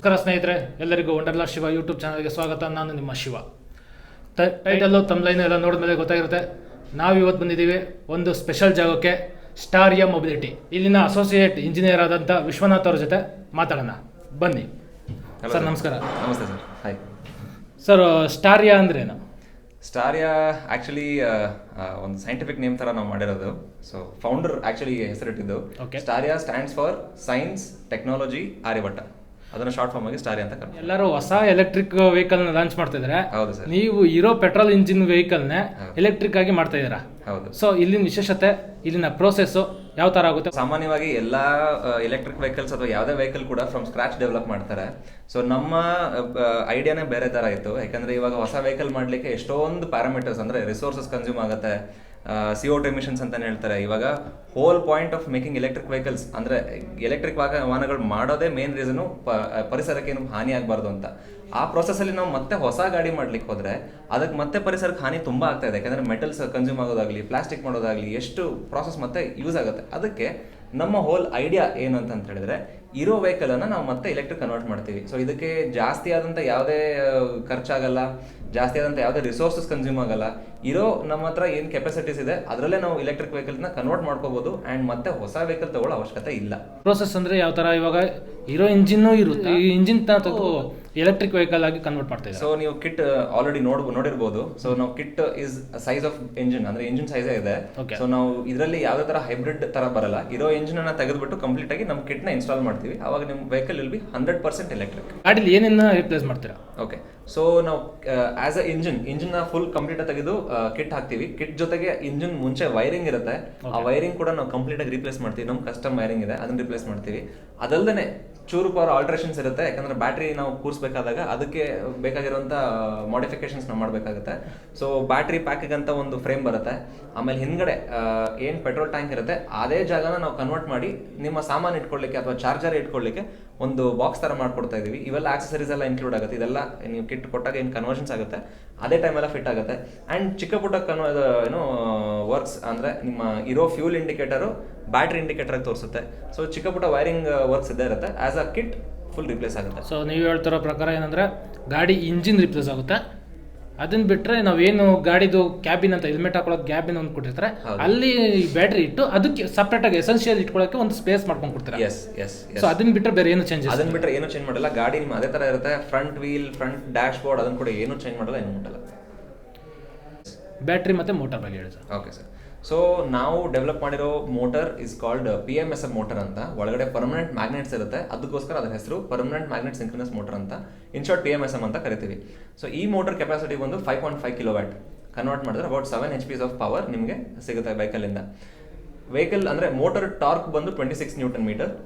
ನಮಸ್ಕಾರ ಸ್ನೇಹಿತರೆ, ಎಲ್ಲರಿಗೂ ವಂಡರ್ಲಾ ಶಿವ ಯೂಟ್ಯೂಬ್ ಚಾನಲ್ಗೆ ಸ್ವಾಗತ. ನಾನು ನಿಮ್ಮ ಶಿವ. ಟೈಟಲ್ಲು ತಮ್ಲೈನ್ ಎಲ್ಲ ನೋಡಿದ್ಮೇಲೆ ಗೊತ್ತಾಗಿರುತ್ತೆ. ನಾವಿವತ್ತು ಬಂದಿದ್ದೀವಿ ಒಂದು ಸ್ಪೆಷಲ್ ಜಾಗಕ್ಕೆ, ಸ್ಟಾರಿಯಾ ಮೊಬಿಲಿಟಿ. ಇಲ್ಲಿನ ಅಸೋಸಿಯೇಟ್ ಇಂಜಿನಿಯರ್ ಆದಂಥ ವಿಶ್ವನಾಥ್ ಅವ್ರ ಜೊತೆ ಮಾತಾಡೋಣ, ಬನ್ನಿ. ಸರ್ ನಮಸ್ಕಾರ. ನಮಸ್ತೆ ಸರ್. Hi sir. ಸ್ಟಾರಿಯಾ ಅಂದ್ರೇನು? ಸ್ಟಾರಿಯಾ ಆ್ಯಕ್ಚುಲಿ ಒಂದು ಸೈಂಟಿಫಿಕ್ ನೇಮ್ ಥರ ನಾವು ಮಾಡಿರೋದು. ಸೊ ಫೌಂಡರ್ ಆ್ಯಕ್ಚುಲಿ ಹೆಸರಿಟ್ಟಿದ್ದು. Staria stands for science technology Aryavatta. ಅದನ್ನು ಶಾರ್ಟ್ ಫಾರ್ಮ್ ಆಗಿ ಸ್ಟಾರಿಯಾ ಅಂತ ಕರೀತಾರೆ. ಎಲ್ಲರೂ ಹೊಸ ಎಲೆಕ್ಟ್ರಿಕ್ ವೆಹಿಕಲ್ನ ಲಾಂಚ್ ಮಾಡ್ತಿದ್ದಾರೆ. ಹೌದು ಸರ್. ನೀವು ಇರೋ ಪೆಟ್ರೋಲ್ ಇಂಜಿನ್ ವೆಹಿಕಲ್ನೇ ಎಲೆಕ್ಟ್ರಿಕ್ ಆಗಿ ಮಾಡ್ತಾ ಇದ್ದೀರಾ. ಹೌದು. ಸೊ ಇಲ್ಲಿನ ವಿಶೇಷತೆ, ಇಲ್ಲಿನ ಪ್ರೋಸೆಸ್ಸು ಯಾವ ಥರ ಆಗುತ್ತೆ? ಸಾಮಾನ್ಯವಾಗಿ ಎಲ್ಲ ಎಲೆಕ್ಟ್ರಿಕ್ ವೆಹಿಕಲ್ಸ್ ಅಥವಾ ಯಾವುದೇ ವೆಹಿಕಲ್ ಕೂಡ ಫ್ರಮ್ ಸ್ಕ್ರಾಚ್ ಡೆವಲಪ್ ಮಾಡ್ತಾರೆ. ಸೊ ನಮ್ಮ ಐಡಿಯಾನೇ ಬೇರೆ ಥರ ಇತ್ತು. ಯಾಕಂದರೆ ಇವಾಗ ಹೊಸ ವೆಹಿಕಲ್ ಮಾಡಲಿಕ್ಕೆ ಎಷ್ಟೊಂದು ಪ್ಯಾರಾಮೀಟರ್ಸ್, ಅಂದರೆ ರಿಸೋರ್ಸಸ್ ಕನ್ಸ್ಯೂಮ್ ಆಗುತ್ತೆ. CO2 ಎಮಿಷನ್ಸ್ ಅಂತಾನೆ ಹೇಳ್ತಾರೆ. ಇವಾಗ hole point of making electric vehicles ಅಂದರೆ ಎಲೆಕ್ಟ್ರಿಕ್ ವಾಹನಗಳು ಮಾಡೋದೇ ಮೇನ್ ರೀಸನು ಪರಿಸರಕ್ಕೆ ಏನು ಹಾನಿ ಆಗಬಾರ್ದು ಅಂತ. ಆ ಪ್ರೊಸೆಸಲ್ಲಿ ನಾವು ಮತ್ತೆ ಹೊಸ ಗಾಡಿ ಮಾಡ್ಲಿಕ್ಕೆ ಹೋದರೆ ಅದಕ್ಕೆ ಮತ್ತೆ ಪರಿಸರಕ್ಕೆ ಹಾನಿ ತುಂಬ ಆಗ್ತಾ ಇದೆ. ಯಾಕಂದರೆ ಮೆಟಲ್ಸ್ ಕನ್ಸ್ಯೂಮ್ ಆಗೋದಾಗಲಿ, ಪ್ಲಾಸ್ಟಿಕ್ ಮಾಡೋದಾಗಲಿ, ಎಷ್ಟು ಪ್ರಾಸೆಸ್ ಮತ್ತೆ ಯೂಸ್ ಆಗುತ್ತೆ. ಅದಕ್ಕೆ ನಮ್ಮ ಹೋಲ್ ಐಡಿಯಾ ಏನು ಅಂತ ಹೇಳಿದ್ರೆ, ಇರೋ ವೆಹಿಕಲನ್ನು ನಾವು ಮತ್ತೆ ಎಲೆಕ್ಟ್ರಿಕ್ ಕನ್ವರ್ಟ್ ಮಾಡ್ತೀವಿ. ಸೊ ಇದಕ್ಕೆ ಜಾಸ್ತಿ ಆದಂಥ ಯಾವುದೇ ಖರ್ಚಾಗಲ್ಲ, ಜಾಸ್ತಿ ಆದಂಥ ಯಾವುದೇ ರಿಸೋರ್ಸಸ್ ಕನ್ಸ್ಯೂಮ್ ಆಗಲ್ಲ. ಇರೋ ನಮ್ಮ ಹತ್ರ ಏನು ಕೆಪಾಸಿಟೀಸ್ ಇದೆ ಅದರಲ್ಲೇ ನಾವು ಎಲೆಕ್ಟ್ರಿಕ್ ವೆಹಿಕಲ್ನ ಕನ್ವರ್ಟ್ ಮಾಡ್ಕೋಬಹುದು. ಆ್ಯಂಡ್ ಮತ್ತೆ ಹೊಸ ವೆಹಿಕಲ್ ತಗೊಳ್ಳೋ ಅವಶ್ಯಕತೆ ಇಲ್ಲ. ಪ್ರೋಸೆಸ್ ಅಂದರೆ ಯಾವ ಥರ? ಇವಾಗ ಇರೋ ಇಂಜಿನ್ನು ಇರುತ್ತೆ, ಈ ಇಂಜಿನ್ ತೆಗೆದು ಎಲೆಕ್ಟ್ರಿಕ್ ವೆಹಿಕಲ್ ಆಗಿ ಕನ್ವರ್ಟ್ ಮಾಡ್ತಾ ಇದ್ದಾರೆ. ಸೊ ನೀವು ಕಿಟ್ ಆಲ್ರೆಡಿ ನೋಡಿರ್ಬೋದು. ಸೊ ನಾವು kit is size of engine, ಅಂದ್ರೆ ಇಂಜಿನ್ ಸೈಜೇ ಇದೆ. ಸೊ ನಾವು ಇದರಲ್ಲಿ ಯಾವುದೇ ತರ ಹೈಬ್ರಿಡ್ ತರ ಬರಲ್ಲ. ಇರೋ ಇಂಜಿನ್ ಅನ್ನ ತೆಗೆದುಬಿಟ್ಟು ಕಂಪ್ಲೀಟ್ ಆಗಿ ನಮ್ಮ ಕಿಟ್ ನ ಇನ್ಸ್ಟಾಲ್ ಮಾಡ್ತೀವಿ. ಅವಾಗ ನಿಮ್ಮ ವೆಹಿಕಲ್ ವಿಲ್ ಬಿ 100% ಎಲೆಕ್ಟ್ರಿಕ್. ಗಾಡಿಲಿ ಏನೇನ ರಿಪ್ಲೇಸ್ ಮಾಡ್ತೀರಾ? ಓಕೆ. ಸೊ ನಾವು as a engine full complete ತೆಗೆದು ಕಿಟ್ ಹಾಕ್ತೀವಿ. ಕಿಟ್ ಜೊತೆಗೆ ಇಂಜಿನ್ ಮುಂಚೆ ವೈರಿಂಗ್ ಇರುತ್ತೆ, ಆ ವೈರಿಂಗ್ ಕೂಡ ನಾವು ಕಂಪ್ಲೀಟ್ ಆಗಿ ರಿಪ್ಲೇಸ್ ಮಾಡ್ತೀವಿ. ನಮ್ಮ ಕಸ್ಟಮ್ ವೈರಿಂಗ್ ಇದೆ, ಅದನ್ನ ರಿಪ್ಲೇಸ್ ಮಾಡ್ತೀವಿ. ಅದಲ್ಲದೆ ಚೂರು ಪವರ್ ಆಲ್ಟ್ರೇಷನ್ಸ್ ಇರುತ್ತೆ. ಯಾಕಂದ್ರೆ ಬ್ಯಾಟ್ರಿ ನಾವು ಕೂರಿಸಬೇಕಾದಾಗ ಅದಕ್ಕೆ ಬೇಕಾಗಿರುವಂಥ ಮಾಡಿಫಿಕೇಶನ್ಸ್ ನಾವು ಮಾಡಬೇಕಾಗುತ್ತೆ. ಸೊ ಬ್ಯಾಟ್ರಿ ಪ್ಯಾಕಿಗೆ ಅಂತ ಒಂದು ಫ್ರೇಮ್ ಬರುತ್ತೆ. ಆಮೇಲೆ ಹಿಂದ್ಗಡೆ ಏನು ಪೆಟ್ರೋಲ್ ಟ್ಯಾಂಕ್ ಇರುತ್ತೆ ಅದೇ ಜಾಗನ ನಾವು ಕನ್ವರ್ಟ್ ಮಾಡಿ ನಿಮ್ಮ ಸಾಮಾನು ಇಟ್ಕೊಳ್ಳಿಕ್ಕೆ ಅಥವಾ ಚಾರ್ಜರ್ ಇಟ್ಕೊಳ್ಳಿಕ್ಕೆ ಒಂದು ಬಾಕ್ಸ್ ಥರ ಮಾಡ್ಕೊಡ್ತಾ ಇದೀವಿ. ಇವೆಲ್ಲ ಆಕ್ಸೆಸರೀಸ್ ಎಲ್ಲ ಇನ್ಕ್ಲೂಡ್ ಆಗುತ್ತೆ. ಇದೆಲ್ಲ ನೀವು ಕಿಟ್ ಕೊಟ್ಟಾಗ ಏನು ಕನ್ವರ್ಷನ್ಸ್ ಆಗುತ್ತೆ ಅದೇ ಟೈಮೆಲ್ಲ ಫಿಟ್ ಆಗುತ್ತೆ. ಆ್ಯಂಡ್ ಚಿಕ್ಕ ಪುಟ್ಟ ವರ್ಕ್ಸ್ ಅಂದರೆ ನಿಮ್ಮ ಇರೋ ಫ್ಯೂಲ್ ಇಂಡಿಕೇಟರು ಬ್ಯಾಟ್ರಿ ಇಂಡಿಕೇಟರ್ ಆಗಿ ತೋರಿಸುತ್ತೆ. ಸೊ ಚಿಕ್ಕ ಪುಟ್ಟ ವೈರಿಂಗ್ ವರ್ಕ್ಸ್ ಇದ್ದೇ ಇರುತ್ತೆ. As a kit full replace ಆಗುತ್ತೆ. ಸೊ ನೀವು ಹೇಳ್ತಿರೋ ಪ್ರಕಾರ ಏನಂದ್ರೆ ಗಾಡಿ ಇಂಜಿನ್ ರಿಪ್ಲೇಸ್ ಆಗುತ್ತೆ. ಅದನ್ನ ಬಿಟ್ಟರೆ ನಾವೇನು ಗಾಡಿದು ಕ್ಯಾಬಿನ್ ಅಂತ ಹೆಲ್ಮೆಟ್ ಹಾಕೊಳ್ಳೋಕೆ ಕ್ಯಾಬಿನ್ ಒಂದು ಕೊಟ್ಟಿರ್ತಾರೆ, ಅಲ್ಲಿ ಬ್ಯಾಟ್ರಿ ಇಟ್ಟು ಅದಕ್ಕೆ ಸಪ್ರೇಟ್ ಆಗಿ ಎಸೆನ್ಷಿಯಲ್ ಇಟ್ಕೊಳ್ಳೋಕೆ ಒಂದು ಸ್ಪೇಸ್ ಮಾಡ್ಕೊಂಡು ಕೊಡ್ತಾರೆ. ಸೊ ಅದನ್ನ ಬಿಟ್ಟರೆ ಬೇರೆ ಏನು ಚೇಂಜ್? ಅದನ್ನ ಬಿಟ್ಟರೆ ಏನು ಚೇಂಜ್ ಮಾಡಲ್ಲ. ಗಾಡಿ ನಿಮ್ಮ ಅದೇ ತರ ಇರುತ್ತೆ. Front wheel, front dash board ಅದನ್ನ ಕೂಡ ಏನು ಚೇಂಜ್ ಮಾಡಲ್ಲ, ಏನು ಮಾಡಲ್ಲ. ಬ್ಯಾಟ್ರಿ ಮತ್ತೆ ಮೋಟರ್ ಬಗ್ಗೆ ಹೇಳಿ ಸರ್. Okay sir. ಸೊ ನಾವು ಡೆವಲಪ್ ಮಾಡಿರೋ motor is called PMSM motor ಅಂತ. ಒಳಗಡೆ ಪರ್ಮನೆಂಟ್ ಮ್ಯಾಗ್ನೆಟ್ಸ್ ಇರುತ್ತೆ, ಅದಕ್ಕೋಸ್ಕರ ಅದರ ಹೆಸರು ಪರ್ಮನೆಂಟ್ ಮ್ಯಾಗ್ನೆಟ್ ಸಿಂಕ್ರನಸ್ ಮೋಟರ್ ಅಂತ, ಇನ್ ಶಾರ್ಟ್ PMSM ಅಂತ ಕರಿತೀವಿ. ಸೊ ಈ ಮೋಟರ್ ಕೆಪಾಸಿಟಿ ಬಂದು 5.5 kW. ಕನ್ವರ್ಟ್ ಮಾಡಿದ್ರೆ ಅಬೌಟ್ 7 HP ಆಫ್ ಪವರ್ ನಿಮಗೆ ಸಿಗುತ್ತೆ ವೆಹಿಕಲಿಂದ. ವೆಹಿಕಲ್ ಅಂದರೆ ಮೋಟರ್ ಟಾರ್ಕ್ ಬಂದು 26 Nm.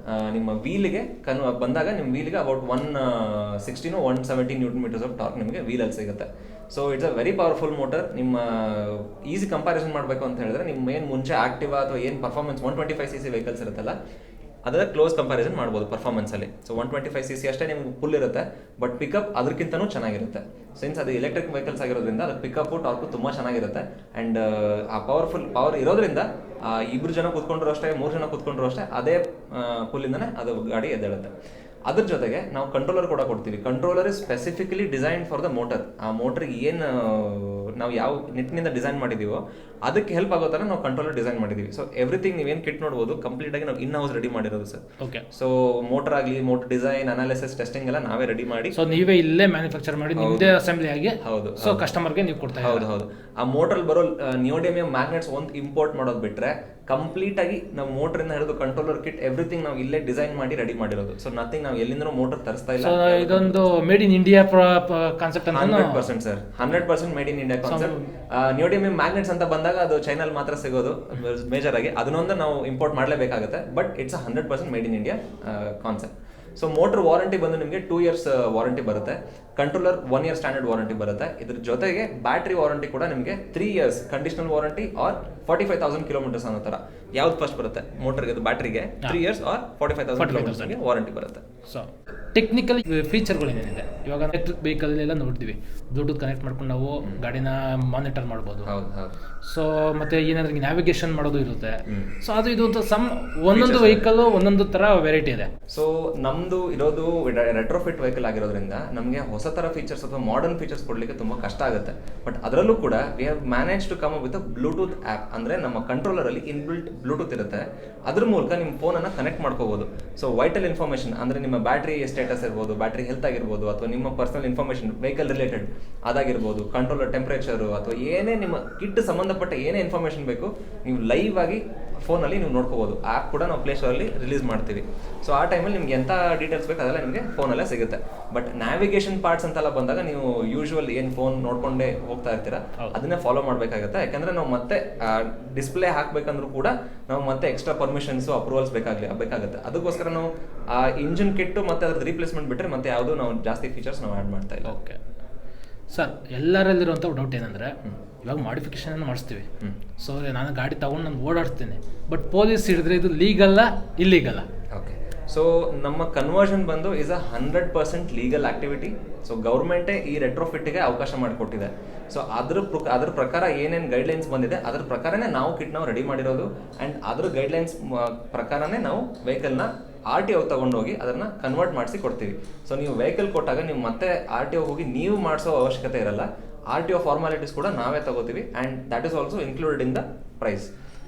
ನಿಮ್ಮ ವೀಲಿಗೆ ಬಂದಾಗ ನಿಮ್ಮ ವೀಲಿಗೆ ಅಬೌಟ್ 160-170 Nm ಆಫ್ ಟಾರ್ಕ್ ನಿಮಗೆ ವೀಲಲ್ಲಿ ಸಿಗುತ್ತೆ. So it's a very powerful motor. ನಿಮ್ಮ ಈಸಿ ಕಂಪ್ಯಾರಿಸನ್ ಮಾಡಬೇಕು ಅಂತ ಹೇಳಿದ್ರೆ, ನಿಮ್ಮ ಏನು ಮುಂಚೆ ಆಕ್ಟಿವಾ ಅಥವಾ ಏನು ಪರ್ಫಾರ್ಮೆನ್ಸ್ 125cc ವೆಹಿಕಲ್ಸ್ ಇರುತ್ತಲ್ಲ ಅದರ ಕ್ಲೋಸ್ ಕಂಪ್ಯಾರಿಸನ್ ಮಾಡ್ಬೋದು ಪರ್ಫಾರ್ಮೆನ್ಸಲ್ಲಿ. ಸೊ 125cc ಅಷ್ಟೇ ನಿಮ್ಗೆ ಫುಲ್ ಇರುತ್ತೆ, ಬಟ್ ಪಿಕಪ್ ಅದಕ್ಕಿಂತನೂ ಚೆನ್ನಾಗಿರುತ್ತೆ. ಸಿನ್ಸ್ ಅದು ಎಲೆಕ್ಟ್ರಿಕ್ ವೆಹಿಕಲ್ಸ್ ಆಗಿರೋದ್ರಿಂದ ಅದಕ್ಕೆ ಪಿಕಪ್ಪು ಟಾರ್ಕು ತುಂಬ ಚೆನ್ನಾಗಿರುತ್ತೆ. ಆ್ಯಂಡ್ ಆ ಪವರ್ ಇರೋದ್ರಿಂದ ಇಬ್ಬರು ಜನ ಕೂತ್ಕೊಂಡ್ರು ಅಷ್ಟೇ, 3 ಜನ ಕೂತ್ಕೊಂಡ್ರು ಅಷ್ಟೇ, ಅದೇ ಪುಲ್ಲಿಂದನೇ ಅದು ಗಾಡಿ ಎದ್ದೇಳುತ್ತೆ. ಅದ್ರ ಜೊತೆಗೆ ನಾವು ಕಂಟ್ರೋಲರ್ ಕೂಡ ಕೊಡ್ತೀವಿ. Controller is specifically design for the motor. ಆ ಮೋಟರ್ಗೆ ಏನು ನಾವು ಯಾವ ನಿಟ್ಟಿನಿಂದ ಡಿಸೈನ್ ಮಾಡಿದೀವೋ ಅದಕ್ಕೆ ಹೆಲ್ಪ್ ಆಗೋ ಥರ ನಾವು ಕಂಟ್ರೋಲರ್ ಡಿಸೈನ್ ಮಾಡಿದೀವಿ. ಸೊ ಎವ್ರಿಥಿಂಗ್ ನೀವೇನು ಕಿಟ್ ನೋಡ್ಬೋದು ಕಂಪ್ಲೀಟ್ ಆಗಿ ನಾವು ಇನ್ ಹೌಸ್ ರೆಡಿ ಮಾಡಿರೋದು ಸರ್. ಓಕೆ. ಸೊ ಮೋಟರ್ ಆಗಲಿ, ಮೋಟರ್ ಡಿಸೈನ್, ಅನಾಲಿಸಿಸ್, ಟೆಸ್ಟಿಂಗ್ ಎಲ್ಲ ನಾವೇ ರೆಡಿ ಮಾಡಿ, ಸೊ ನೀವೇ ಇಲ್ಲೇ ಮ್ಯಾನುಫ್ಯಾಕ್ಚರ್ ಮಾಡಿ ನಿಮ್ಮದೇ ಅಸೆಂಬ್ಲಿ ಆಗಿ, ಹೌದು, ಸೊ ಕಸ್ಟಮರ್ಗೆ ನೀವು ಕೊಡ್ತಾ ಇದ್ದೀರಾ. ಹೌದು. ಆ ಮೋಟರ್ ಬರೋ ನಿಯೋಡಿಯಮ್ ಮ್ಯಾಗ್ನೆಟ್ಸ್ ಒಂದು ಇಂಪೋರ್ಟ್ ಮಾಡೋದು ಬಿಟ್ರೆ ಕಂಪ್ಲೀಟ್ ಆಗಿ ನಾವು ಮೋಟರ್ ಇಂದ ಹಿಡಿದು ಕಂಟ್ರೋಲರ್ ಕಿಟ್ ಎವ್ರಿಥಿಂಗ್ ನಾವು ಇಲ್ಲೇ ಡಿಸೈನ್ ಮಾಡಿ ರೆಡಿ ಮಾಡಿರೋದು. ಸೊ ನಥಿಂಗ್ ನಾವು ಎಲ್ಲಿಂದ ಮೋಟರ್ ತರಿಸ್ತಾ ಇಲ್ಲ. ಇದೊಂದು ಮೇಡ್ ಇನ್ ಇಂಡಿಯಾ ಕಾನ್ಸೆಪ್ಟ್ ಅಂತ. 100% sir, 100% made in India concept. Neodymium magnets ಅಂತ ಬಂದಾಗ ಅದು ಚೈನಲ್ಲಿ ಮಾತ್ರ ಸಿಗೋದು ಮೇಜರ್ ಆಗಿ. ಅದನ್ನೊಂದು ನಾವು ಇಂಪೋರ್ಟ್ ಮಾಡಲೇಬೇಕಾಗುತ್ತೆ. But it's 100% made in India concept. So motor warranty ಬಂದು ನಿಮಗೆ 2 years ವಾರಂಟಿ ಬರುತ್ತೆ. ಕಂಟ್ರೋಲರ್ 1 year ಸ್ಟ್ಯಾಂಡರ್ಡ್ ವಾರಂಟಿ ಬರುತ್ತೆ. ಇದ್ರ ಜೊತೆಗೆ ಬ್ಯಾಟ್ರಿ ವಾರಂಟಿ ಕೂಡ ನಿಮಗೆ 3 years conditional warranty or 45,000 km ಅನ್ನೋ ಥರ. ಯಾವ್ದು ಫಸ್ಟ್ ಬರುತ್ತೆ ಮೋಟರ್ಗೆ, ಅದು ಬ್ಯಾಟ್ರಿಗೆ 3 years ಆರ್ 45,000 ಕಿಲೋಮೀಟರ್ಸ್ಗೆ ವಾರಂಟಿ ಬರುತ್ತೆ. ಸೊ ಟೆಕ್ನಿಕಲ್ ಫೀಚರ್ಗಳು ಏನೇನಿದೆ ಇವಾಗ ಎಲೆಕ್ಟ್ರಿಕ್ ವೆಹಿಕಲ್ ಎಲ್ಲ ನೋಡ್ತೀವಿ, ಬ್ಲೂಟೂತ್ ಕನೆಕ್ಟ್ ಮಾಡ್ಕೊಂಡು ನಾವು ಗಾಡಿನ ಮಾನಿಟರ್ ಮಾಡ್ಬೋದು. ಹೌದು ಹೌದು. ಸೊ ಮತ್ತೆ ಏನಾದ್ರೆ ನ್ಯಾವಿಗೇಷನ್ ಮಾಡೋದು ಇರುತ್ತೆ. ಸೊ ಅದು ಇದು ಅಂತ ಒಂದೊಂದು ವೆಹಿಕಲ್ ಒಂದೊಂದು ತರ ವೆರೈಟಿ ಇದೆ. ಸೊ ನಮ್ದು ಇರೋದು ರೆಟ್ರೋಫಿಟ್ ವೆಹಿಕಲ್ ಆಗಿರೋದ್ರಿಂದ ನಮಗೆ ಹೊಸ ತರ ಫೀಚರ್ಸ್ ಅಥವಾ ಮಾಡರ್ನ್ ಫೀಚರ್ಸ್ ಕೊಡ್ಲಿಕ್ಕೆ ತುಂಬಾ ಕಷ್ಟ ಆಗುತ್ತೆ. ಬಟ್ ಅದರಲ್ಲೂ ಕೂಡ we have manage to come up with Bluetooth app. ಅಂದ್ರೆ ನಮ್ಮ ಕಂಟ್ರೋಲರ್ ಅಲ್ಲಿ ಇನ್ಬಿಲ್ಟ್ ಬ್ಲೂಟೂತ್ ಇರುತ್ತೆ, ಅದ್ರ ಮೂಲಕ ನಿಮ್ಮ ಫೋನನ್ನು ಕನೆಕ್ಟ್ ಮಾಡ್ಕೋಬಹುದು. ಸೊ ವೈಟಲ್ ಇನ್ಫಾರ್ಮೇಷನ್ ಅಂದ್ರೆ ನಿಮ್ಮ ಬ್ಯಾಟ್ರಿ ಸ್ಟೇಟಸ್ ಇರ್ಬೋದು, ಬ್ಯಾಟ್ರಿ ಹೆಲ್ತ್ ಆಗಿರ್ಬೋದು, ಅಥವಾ ನಿಮ್ಮ ಪರ್ಸನಲ್ ಇನ್ಫಾರ್ಮೇಷನ್ ವೆಹಿಕಲ್ ರಿಲೇಟೆಡ್ ಅದಾಗಿರ್ಬೋದು, ಕಂಟ್ರೋಲರ್ ಟೆಂಪರೇಚರು, ಅಥವಾ ಏನೇ ನಿಮ್ಮ ಕಿಟ್ ಸಂಬಂಧಪಟ್ಟ ಏನೇ ಇನ್ಫಾರ್ಮೇಷನ್ ಬೇಕು ನೀವು ಲೈವ್ ಆಗಿ ಫೋನಲ್ಲಿ ನೀವು ನೋಡ್ಕೋಬಹುದು. ಆ್ಯಪ್ ಕೂಡ ನಾವು ಪ್ಲೇಸ್ಟೋರಲ್ಲಿ ರಿಲೀಸ್ ಮಾಡ್ತೀವಿ. ಸೊ ಆ ಟೈಮಲ್ಲಿ ನಿಮ್ಗೆ ಎಂಥ ಡೀಟೇಲ್ಸ್ ಬೇಕು ಅದೆಲ್ಲ ನಿಮಗೆ ಫೋನಲ್ಲೇ ಸಿಗುತ್ತೆ. ಬಟ್ ನ್ಯಾವಿಗೇಷನ್ ಪಾರ್ಟ್ಸ್ ಅಂತೆಲ್ಲ ಬಂದಾಗ ನೀವು ಯೂಶುವಲ್ ಏನು ಫೋನ್ ನೋಡ್ಕೊಂಡೇ ಹೋಗ್ತಾ ಇರ್ತೀರಾ ಅದನ್ನೇ ಫಾಲೋ ಮಾಡಬೇಕಾಗುತ್ತೆ. ಯಾಕಂದ್ರೆ ನಾವು ಮತ್ತೆ ಡಿಸ್ಪ್ಲೇ ಹಾಕ್ಬೇಕಂದ್ರೂ ಕೂಡ ನಾವು ಮತ್ತೆ ಎಕ್ಸ್ಟ್ರಾ ಪರ್ಮಿಷನ್ಸು ಅಪ್ರೂವಲ್ಸ್ ಬೇಕಾಗುತ್ತೆ. ಅದಕ್ಕೋಸ್ಕರ ನಾವು ಆ ಇಂಜಿನ್ ಕಿಟ್ಟು ಮತ್ತೆ ಅದ್ರದ್ದು ರೀಪ್ಲೇಸ್ಮೆಂಟ್ ಬಿಟ್ಟರೆ ಮತ್ತೆ ಯಾವುದು ನಾವು ಜಾಸ್ತಿ ಫೀಚರ್ಸ್ ನಾವು ಆ್ಯಡ್ ಮಾಡ್ತಾ ಇಲ್ಲ. ಓಕೆ ಸರ್, ಎಲ್ಲರಲ್ಲಿರುವಂಥ ಡೌಟ್ ಏನಂದರೆ ಇವಾಗ ಮಾಡಿಫಿಕೇಶನ್ ಮಾಡಿಸ್ತೀವಿ. ಸೊ ನಾನು ಗಾಡಿ ತಗೊಂಡು ನಾನು ಓಡಾಡ್ತೀನಿ, ಬಟ್ ಪೊಲೀಸ್ ಹಿಡಿದ್ರೆ ಇದು ಲೀಗಲ್ಲ ಇಲ್ಲೀಗಲ್ಲ? ಓಕೆ, ಸೊ ನಮ್ಮ ಕನ್ವರ್ಷನ್ ಬಂದು is a 100% legal activity. So ಗೌರ್ಮೆಂಟೇ ಈ ರೆಟ್ರೋಫಿಟ್ಗೆ ಅವಕಾಶ ಮಾಡಿಕೊಟ್ಟಿದೆ. ಸೊ ಅದ್ರ ಪ್ರಕಾರ ಏನೇನು ಗೈಡ್ಲೈನ್ಸ್ ಬಂದಿದೆ ಅದ್ರ ಪ್ರಕಾರನೇ ನಾವು ಕಿಟ್ ನಾವು ರೆಡಿ ಮಾಡಿರೋದು. ಆ್ಯಂಡ್ ಅದ್ರ ಗೈಡ್ಲೈನ್ಸ್ ಪ್ರಕಾರನೇ ನಾವು ವೆಹಿಕಲ್ನ RTO ತಗೊಂಡೋಗಿ ಅದನ್ನು ಕನ್ವರ್ಟ್ ಮಾಡಿಸಿ ಕೊಡ್ತೀವಿ. ಸೊ ನೀವು ವೆಹಿಕಲ್ ಕೊಟ್ಟಾಗ ನೀವು ಮತ್ತೆ RTO ಹೋಗಿ ನೀವು ಮಾಡಿಸೋ ಅವಶ್ಯಕತೆ ಇರಲ್ಲ. RTO ಫಾರ್ಮಾಲಿಟೀಸ್ ಕೂಡ ನಾವೇ ತಗೋತೀವಿ and that is also included in the price.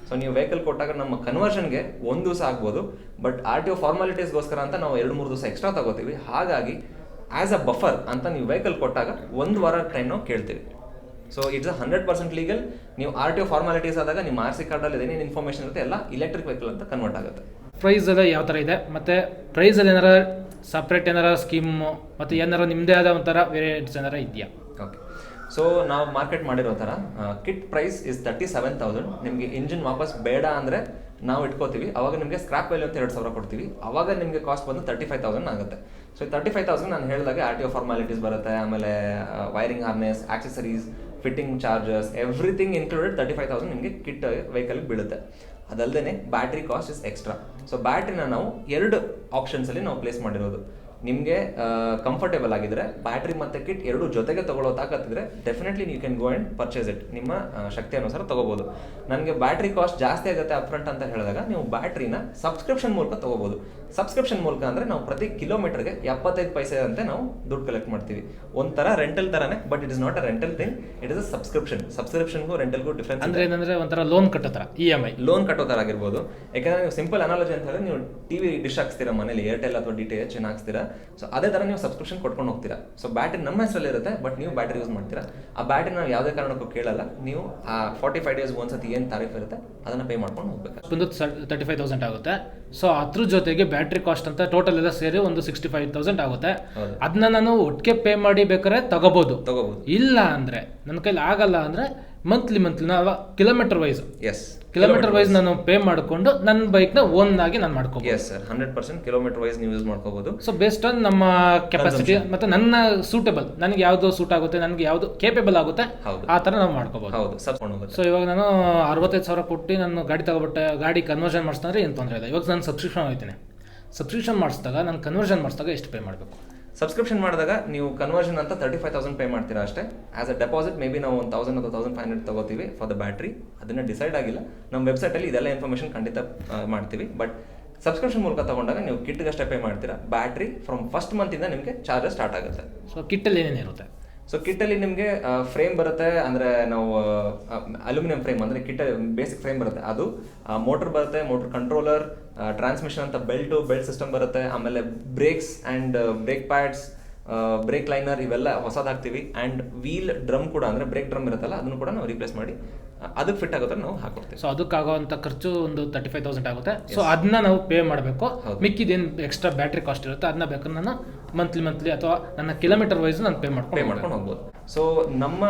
So ನೀವು ವೆಹಿಕಲ್ ಕೊಟ್ಟಾಗ ನಮ್ಮ ಕನ್ವರ್ಷನ್ಗೆ 1 ದಿವಸ ಆಗ್ಬೋದು, ಬಟ್ RTO ಫಾರ್ಮಾಲಿಟೀಸ್ಗೋಸ್ಕರ ಅಂತ ನಾವು 2-3 ದಿವಸ ಎಕ್ಸ್ಟ್ರಾ ತಗೋತೀವಿ. ಹಾಗಾಗಿ ಆ್ಯಸ್ ಅ ಬಫರ್ ಅಂತ ನೀವು ವೆಹಿಕಲ್ ಕೊಟ್ಟಾಗ 1 ವಾರ ಟೈಮ್ ನಾವು ಕೇಳ್ತೀವಿ. So it's 100% legal. ನೀವು RTO ಫಾರ್ಮಾಲಿಟೀಸ್ ಆದಾಗ ನಿಮ್ಮ RC ಕಾರ್ಡಲ್ಲಿ ಏನೇನು ಇನ್ಫಾರ್ಮೇಷನ್ ಇರುತ್ತೆ ಎಲ್ಲ ಇಲೆಕ್ಟ್ರಿಕ್ ವೆಹಿಕಲ್ ಅಂತ ಕನ್ವರ್ಟ್ ಆಗುತ್ತೆ. ಪ್ರೈಸ್ ಎಲ್ಲ ಯಾವ ಥರ ಇದೆ, ಮತ್ತು ಪ್ರೈಸಲ್ಲಿ ಏನಾರ ಸಪ್ರೇಟ್ ಏನಾರ ಸ್ಕೀಮು ಮತ್ತು ಏನಾರ ನಿಮ್ಮದೇ ಆದ ಒಂಥರ ವೇರಿಯಂಟ್ಸ್ ಏನಾರ ಇದೆಯಾ? ಓಕೆ, ಸೊ ನಾವು ಮಾರ್ಕೆಟ್ ಮಾಡಿರೋ ಥರ ಕಿಟ್ ಪ್ರೈಸ್ ಇಸ್ 37,000. ನಿಮಗೆ ಇಂಜಿನ್ ವಾಪಸ್ ಬೇಡ ಅಂದರೆ ನಾವು ಇಟ್ಕೋತೀವಿ, ಅವಾಗ ನಿಮಗೆ ಸ್ಕ್ರಾಪ್ ವ್ಯಾಲ್ಯೂ ಅಂತ 2,000 ಕೊಡ್ತೀವಿ. ಅವಾಗ ನಿಮಗೆ ಕಾಸ್ಟ್ ಬಂದು 35,000 ಆಗುತ್ತೆ. ಸೊ 35,000 ನಾನು ಹೇಳಿದಾಗ RTO ಫಾರ್ಮಾಲಿಟೀಸ್ ಬರುತ್ತೆ, ಆಮೇಲೆ wiring harness, accessories, fitting charges, everything included 35,000 ನಿಮಗೆ ಕಿಟ್ ವೆಹಿಕಲ್ಗೆ ಬೀಳುತ್ತೆ. ಅದಲ್ಲದೆ battery cost is extra. So ಬ್ಯಾಟ್ರಿನ ನಾವು 2 ಆಪ್ಷನ್ಸಲ್ಲಿ ನಾವು ಪ್ಲೇಸ್ ಮಾಡಿರೋದು. ನಿಮಗೆ ಕಂಫರ್ಟೇಬಲ್ ಆಗಿದ್ರೆ ಬ್ಯಾಟ್ರಿ ಮತ್ತು ಕಿಟ್ ಎರಡು ಜೊತೆಗೆ ತಗೊಳ್ಳೋ ತಾಕತ್ತಿದ್ರೆ definitely you can go and purchase it. ನಿಮ್ಮ ಶಕ್ತಿ ಅನುಸಾರ ತಗೋಬೋದು. ನನಗೆ ಬ್ಯಾಟ್ರಿ ಕಾಸ್ಟ್ ಜಾಸ್ತಿ ಆಗುತ್ತೆ ಅಪ್ಫ್ರಂಟ್ ಅಂತ ಹೇಳಿದಾಗ ನೀವು ಬ್ಯಾಟ್ರಿನ ಸಬ್ಸ್ಕ್ರಿಪ್ಷನ್ ಮೂಲಕ ತಗೋಬೋದು. ಸಬ್ಸ್ಕ್ರಿಪ್ಷನ್ ಮೂಲಕ ಅಂದರೆ ನಾವು ಪ್ರತಿ ಕಿಲೋಮೀಟರ್ಗೆ 75 ಪೈಸೆ ಅಂತೆ ನಾವು ದುಡ್ಡು ಕಲೆಕ್ಟ್ ಮಾಡ್ತೀವಿ. ಒಂಥರ ರೆಂಟಲ್ ಥರನೇ, but it is not a rental thing, it is a subscription. ಸಬ್ಸ್ಕ್ರಿಪ್ಷನ್ಗೂ ರೆಂಟಲ್ಗೂ ಡಿಫ್ರೆನ್ಸ್ ಅಂದರೆ ಏನಂದರೆ ಒಂಥರ ಲೋನ್ ಕಟ್ಟೋ ಥರ, EMI ಲೋನ್ ಕಟ್ಟೋ ಥರ ಆಗಿರ್ಬೋದು. ಯಾಕಂದರೆ ನೀವು ಸಿಂಪಲ್ ಅನಾಲಜಿ ಅಂತ ಹೇಳಿದ್ರೆ ನೀವು TV ಡಿಶ್ ಹಾಕ್ಸ್ತೀರಾ ಮನೇಲಿ, ಏರ್ಟೆಲ್ ಅಥವಾ DTH ಹಾಕ್ಸ್ತೀರಾ. ಸೊ ಅದೇ ಥರ ನೀವು ಸಬ್ಸ್ಕ್ರಿಪ್ಷನ್ ಕೊಟ್ಕೊಂಡು ಹೋಗ್ತೀರಾ. ಸೊ ಬ್ಯಾಟ್ರಿ ನಮ್ಮ ಹೆಸರಲ್ಲಿ ಇರುತ್ತೆ, ಬಟ್ ನೀವು ಬ್ಯಾಟ್ರಿ ಯೂಸ್ ಮಾಡ್ತೀರಾ. ಆ ಬ್ಯಾಟ್ರಿ ನಾವು ಯಾವುದೇ ಕಾರಣಕ್ಕೂ ಕೇಳಲ್ಲ, ನೀವು ಆ 45 ಡೇಸ್ ಒಂದ್ಸತಿ ಏನು ತಾರೀಫ್ ಇರುತ್ತೆ ಅದನ್ನು ಪೇ ಮಾಡ್ಕೊಂಡು ಹೋಗ್ಬೇಕು. ಒಂದು 35,000 ಆಗುತ್ತೆ. ಸೊ ಅದ್ರ ಜೊತೆಗೆ ಬ್ಯಾಟ್ರಿ ಕಾಸ್ಟ್ ಅಂತ ಟೋಟಲ್ ಎಲ್ಲ ಸೇರಿ ಒಂದು 65,000 ಆಗುತ್ತೆ. ಅದನ್ನ ನಾನು ಒಟ್ಟಿಗೆ ಪೇ ಮಾಡಿ ಬೇಕಾದ್ರೆ ತಗೋಬಹುದು. ಇಲ್ಲ ಅಂದ್ರೆ ನನ್ನ ಕೈಲಿ ಆಗಲ್ಲ ಅಂದ್ರೆ ಮಂತ್ಲಿ ನಾವು ಕಿಲೋಮೀಟರ್ ವೈಸ್ ಕಿಲೋಮೀಟರ್ ವೈಸ್ ನಾನು ಪೇ ಮಾಡಿಕೊಂಡು ನನ್ನ ಬೈಕ್ನ ಓನ್ ಆಗಿ ನಾನು ಮಾಡ್ಕೋಬಹುದು. ಎಸ್ ಸರ್, 100% ಕಿಲೋಮೀಟರ್ ವೈಸ್ ನೀವು ಯೂಸ್ ಮಾಡ್ಕೋಬಹುದು. ಸೊ ಬೇಸ್ಡ್ ಆನ್ ನಮ್ಮ ಕೆಪಾಸಿಟಿ ಮತ್ತೆ ನನ್ನ ಸೂಟೇಬಲ್, ನನಗೆ ಯಾವ್ದು ಸೂಟ್ ಆಗುತ್ತೆ, ನನಗೆ ಯಾವ್ದು ಕೇಪೇಬಲ್ ಆಗುತ್ತೆ ಆ ತರ ನಾವು ಮಾಡ್ಕೋಬಹುದು. ಸೊ ಇವಾಗ ನಾನು 65,000 ಕೊಟ್ಟು ನಾನು ಗಾಡಿ ತಗೋಬಿಟ್ಟೆ, ಗಾಡಿ ಕನ್ವರ್ಷನ್ ಮಾಡಿಸಿದ್ರೆ ಏನು ತೊಂದರೆ ಇಲ್ಲ. ಇವಾಗ ನಾನು ಸಬ್ಸ್ಕ್ರಿಪ್ಷನ್ ಹೋಗ್ತೀನಿ, ಸಬ್ಸ್ಕ್ರಿಪ್ಷನ್ ಮಾಡಿಸಿದಾಗ ನಾನು ಕನ್ವರ್ಷನ್ ಮಾಡಿಸಿದಾಗ ಎಷ್ಟು ಪೇ ಮಾಡಬೇಕು? ಸಬ್ಸ್ಕ್ರಿಪ್ಷನ್ ಮಾಡಿದಾಗ ನೀವು ಕನ್ವರ್ಷನ್ ಅಂತ 35,000 ಪೇ ಮಾಡ್ತೀರಾ ಅಷ್ಟೇ. As a deposit may be ನಾವು 1,000 ಅಥವಾ 1,500 ತಗೋತೀವಿ ಫಾರ್ ದ ಬ್ಯಾಟ್ರಿ. ಅದನ್ನ ಡಿಸೈಡ್ ಆಗಿಲ್ಲ, ನಮ್ಮ ವೆಬ್ಸೈಟಲ್ಲಿ ಇದೆಲ್ಲ ಇನ್ಫಾರ್ಮೇಷನ್ ಖಂಡಿತ ಮಾಡ್ತೀವಿ. ಬಟ್ ಸಬ್ಸ್ಕ್ರಿಪ್ಷನ್ ಮೂಲಕ ತಗೊಂಡಾಗ ನೀವು ಕಿಟ್ಗಷ್ಟೇ ಪೇ ಮಾಡ್ತೀರಾ. ಬ್ಯಾಟ್ರಿ ಫ್ರಮ್ ಫಸ್ಟ್ ಮಂತಿಂದ ನಿಮಗೆ ಚಾರ್ಜಸ್ ಸ್ಟಾರ್ಟ್ ಆಗುತ್ತೆ. ಸೊ ಕಿಟ್ಟಲ್ಲಿ ಏನೇನಿರುತ್ತೆ? ಸೊ ಕಿಟ್ಟಲ್ಲಿ ನಿಮಗೆ ಫ್ರೇಮ್ ಬರುತ್ತೆ, ಅಂದರೆ ನಾವು ಅಲ್ಯೂಮಿನಿಯಂ ಫ್ರೇಮ್ ಅಂದರೆ ಕಿಟ್ ಬೇಸಿಕ್ ಫ್ರೇಮ್ ಬರುತ್ತೆ, ಅದು ಮೋಟರ್ ಬರುತ್ತೆ, ಮೋಟರ್ ಕಂಟ್ರೋಲರ್, ಟ್ರಾನ್ಸ್ಮಿಷನ್ ಅಂತ ಬೆಲ್ಟ್ ಸಿಸ್ಟಮ್ ಬರುತ್ತೆ, ಆಮೇಲೆ brakes and brake pads, brake liner ಇವೆಲ್ಲ ಹೊಸದು ಹಾಕ್ತೀವಿ. ಆ್ಯಂಡ್ ವೀಲ್ ಡ್ರಮ್ ಕೂಡ ಅಂದರೆ ಬ್ರೇಕ್ ಡ್ರಮ್ ಇರುತ್ತಲ್ಲ ಅದನ್ನು ಕೂಡ ನಾವು ರಿಪ್ಲೇಸ್ ಮಾಡಿ ಅದಕ್ಕೆ ಫಿಟ್ ಆಗುತ್ತೆ ನಾವು ಹಾಕೊಡ್ತೀವಿ. ಸೊ ಅದಕ್ಕಾಗುವಂಥ ಖರ್ಚು ಒಂದು 35,000 ಆಗುತ್ತೆ. ಸೊ ಅದನ್ನ ನಾವು ಪೇ ಮಾಡಬೇಕು. ಮಿಕ್ಕಿದೇನು ಎಕ್ಸ್ಟ್ರಾ ಬ್ಯಾಟ್ರಿ ಕಾಸ್ಟ್ ಇರುತ್ತೆ ಅದನ್ನ ಬೇಕಾದ್ರೆ ನಾನು ಮಂತ್ಲಿ ಅಥವಾ ನನ್ನ ಕಿಲೋಮೀಟರ್ ವೈಸ್ ನಾನು ಪೇ ಮಾಡ್ಕೊಂಡು ಹೋಗ್ಬೋದು. ಸೊ ನಮ್ಮ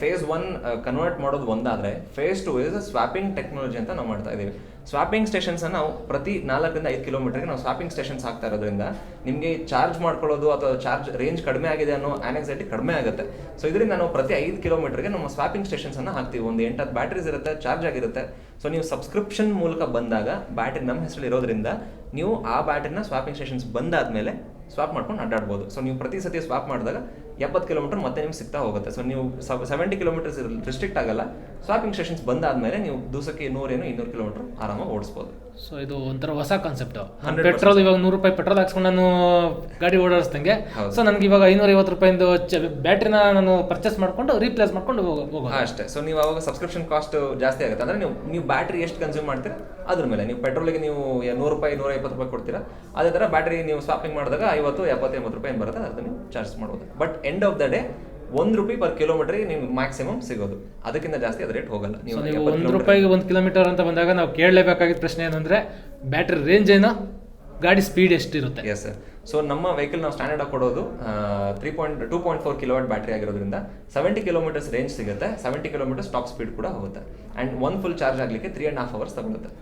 ಫೇಸ್ 1 ಕನ್ವರ್ಟ್ ಮಾಡೋದು ಒಂದಾದರೆ, ಫೇಸ್ 2 ಇಸ್ ಸ್ವಾಪಿಂಗ್ ಟೆಕ್ನಾಲಜಿ ಅಂತ ನಾವು ಮಾಡ್ತಾ ಇದ್ದೀವಿ. ಸ್ವಾಪಿಂಗ್ ಸ್ಟೇಷನ್ಸ್ ನಾವು ಪ್ರತಿ 4ರಿಂದ 5 ಕಿಲೋಮೀಟರ್ಗೆ ನಾವು ಸ್ವಾಪಿಂಗ್ ಸ್ಟೇಷನ್ಸ್ ಹಾಕ್ತಾ ಇರೋದ್ರಿಂದ ನಿಮಗೆ ಚಾರ್ಜ್ ಮಾಡ್ಕೊಳ್ಳೋದು ಅಥವಾ ಚಾರ್ಜ್ ರೇಂಜ್ ಕಡಿಮೆ ಆಗಿದೆ ಅನ್ನೋ ಆನೆಕ್ಸೈಟಿ ಕಡಿಮೆ ಆಗುತ್ತೆ. ಸೊ ಇದರಿಂದ ನಾವು ಪ್ರತಿ 5 ಕಿಲೋಮೀಟರ್ಗೆ ನಮ್ಮ ಸ್ವಾಪಿಂಗ್ ಸ್ಟೇಷನ್ಸ್ ಅನ್ನ ಹಾಕ್ತೀವಿ. ಒಂದು 8 ಬ್ಯಾಟ್ರೀಸ್ ಇರುತ್ತೆ, ಚಾರ್ಜ್ ಆಗಿರುತ್ತೆ. ಸೊ ನೀವು ಸಬ್ಸ್ಕ್ರಿಪ್ಷನ್ ಮೂಲಕ ಬಂದಾಗ ಬ್ಯಾಟ್ರಿ ನಮ್ಮ ಹೆಸರಲ್ಲಿ ಇರೋದ್ರಿಂದ ನೀವು ಆ ಬ್ಯಾಟ್ರಿನ ಸ್ವಾಪಿಂಗ್ ಸ್ಟೇಷನ್ಸ್ ಬಂದಾದ್ಮೇಲೆ ಸ್ವಾಪ್ ಮಾಡ್ಕೊಂಡು ಅಡ್ಡಾಡ್ಬೋದು. ಸೊ ನೀವು ಪ್ರತಿ ಸತಿ ಸ್ವಾಪ್ ಮಾಡಿದಾಗ 70 ಕಿಲೋಮೀಟರ್ ಮತ್ತೆ ನಿಮ್ಗೆ ಸಿಗ್ತಾ ಹೋಗುತ್ತೆ. ಸೊ ನೀವು 70 ಕಿಲೋಮೀಟರ್ಸ್ ರಿಸ್ಟ್ರಿಕ್ಟ್ ಆಗಲ್ಲ. ಸ್ವಾಪಿಂಗ್ ಸ್ಟೇಷನ್ಸ್ ಬಂದಾದ್ಮೇಲೆ ನೀವು ದಿವಸಕ್ಕೆ 200 ಕಿಲೋಮೀಟರ್ ಆರಾಮಾಗಿ ಓಡಿಸ್ಬೋದು. ಸೊ ಇದು ಒಂಥರ ಹೊಸ ಕಾನ್ಸೆಪ್ಟ್. 100% ಪೆಟ್ರೋಲ್ ಇವಾಗ 100 ರೂಪಾಯಿ ಪೆಟ್ರೋಲ್ ಹಾಕ್ಸ್ಕೊಂಡು ನಾನು ಗಾಡಿ ಓಡಾಡಿಸ್ದಂಗೆ, ಸೊ ನನಗೆ ಇವಾಗ 550 ರೂಪಾಯಿಂದ ಬ್ಯಾಟ್ರಿನ ನಾನು ಪರ್ಚೇಸ್ ಮಾಡ್ಕೊಂಡು ರೀಪ್ಲೇಸ್ ಮಾಡ್ಕೊಂಡು ಹೋಗೋದು ಅಷ್ಟೇ. ಸೊ ನೀವು ಅವಾಗ ಸಬ್ಸ್ಕ್ರಿಪ್ಷನ್ ಕಾಸ್ಟ್ ಜಾಸ್ತಿ ಆಗುತ್ತೆ. ಅಂದ್ರೆ ನೀವು ಬ್ಯಾಟ್ರಿ ಎಷ್ಟು ಕನ್ಸ್ಯೂಮ್ ಮಾಡ್ತೀರಾ ಅದ್ರ ಮೇಲೆ. ನೀವು ಪೆಟ್ರೋಲ್ಗೆ ನೀವು 100 ರೂಪಾಯಿ 120 ರೂಪಾಯಿ ಕೊಡ್ತೀರಾ, ಅದೇ ಥರ ಬ್ಯಾಟ್ರಿ ನೀವು ಸ್ವಾಪಿಂಗ್ ಮಾಡಿದಾಗ 50, 70, 80 ರೂಪಾಯಿ ಬರುತ್ತೆ, ಅದನ್ನು ನೀವು ಚಾರ್ಜ್ ಮಾಡ್ಬೋದು. But end of the day ₹1 per ಕಿಲೋಮೀಟರ್ಗೆ ನೀವು ಮ್ಯಾಕ್ಸಿಮಮ್ ಸಿಗೋದು. ಅದಕ್ಕಿಂತ ಜಾಸ್ತಿ ಅದು ರೇಟ್ ಹೋಗಲ್ಲ. ನೀವು ₹1 1 ಕಿಲೋಮೀಟರ್ ಅಂತ ಬಂದಾಗ ನಾವು ಕೇಳಲೇಬೇಕಾಗಿದ್ದ ಪ್ರಶ್ನೆ ಏನಂದ್ರೆ ಬ್ಯಾಟ್ರಿ ರೇಂಜ್ ಏನೋ, ಗಾಡಿ ಸ್ಪೀಡ್ ಎಷ್ಟಿರುತ್ತೆ. Yes sir. ಸೊ ನಮ್ಮ ವೆಹಿಕಲ್ ನಾವು ಸ್ಟ್ಯಾಂಡರ್ಡ್ ಆಗಿ ಕೊಡೋದು 2.4 ಕಿಲೋವಾಟ್ ಬ್ಯಾಟ್ರಿ ಆಗಿರೋದ್ರಿಂದ 70 ಕಿಲೋಮೀಟರ್ಸ್ ರೇಂಜ್ ಸಿಗುತ್ತೆ. 70 ಕಿಲೋಮೀಟರ್ಸ್ ಟಾಪ್ ಸ್ಪೀಡ್ ಕೂಡ ಹೋಗುತ್ತೆ. ಅಂಡ್ ಒಂದು ಫುಲ್ ಚಾರ್ಜ್ ಆಗಲಿಕ್ಕೆ 3.5 ಅವರ್ಸ್ ತಗೊಳುತ್ತೆ.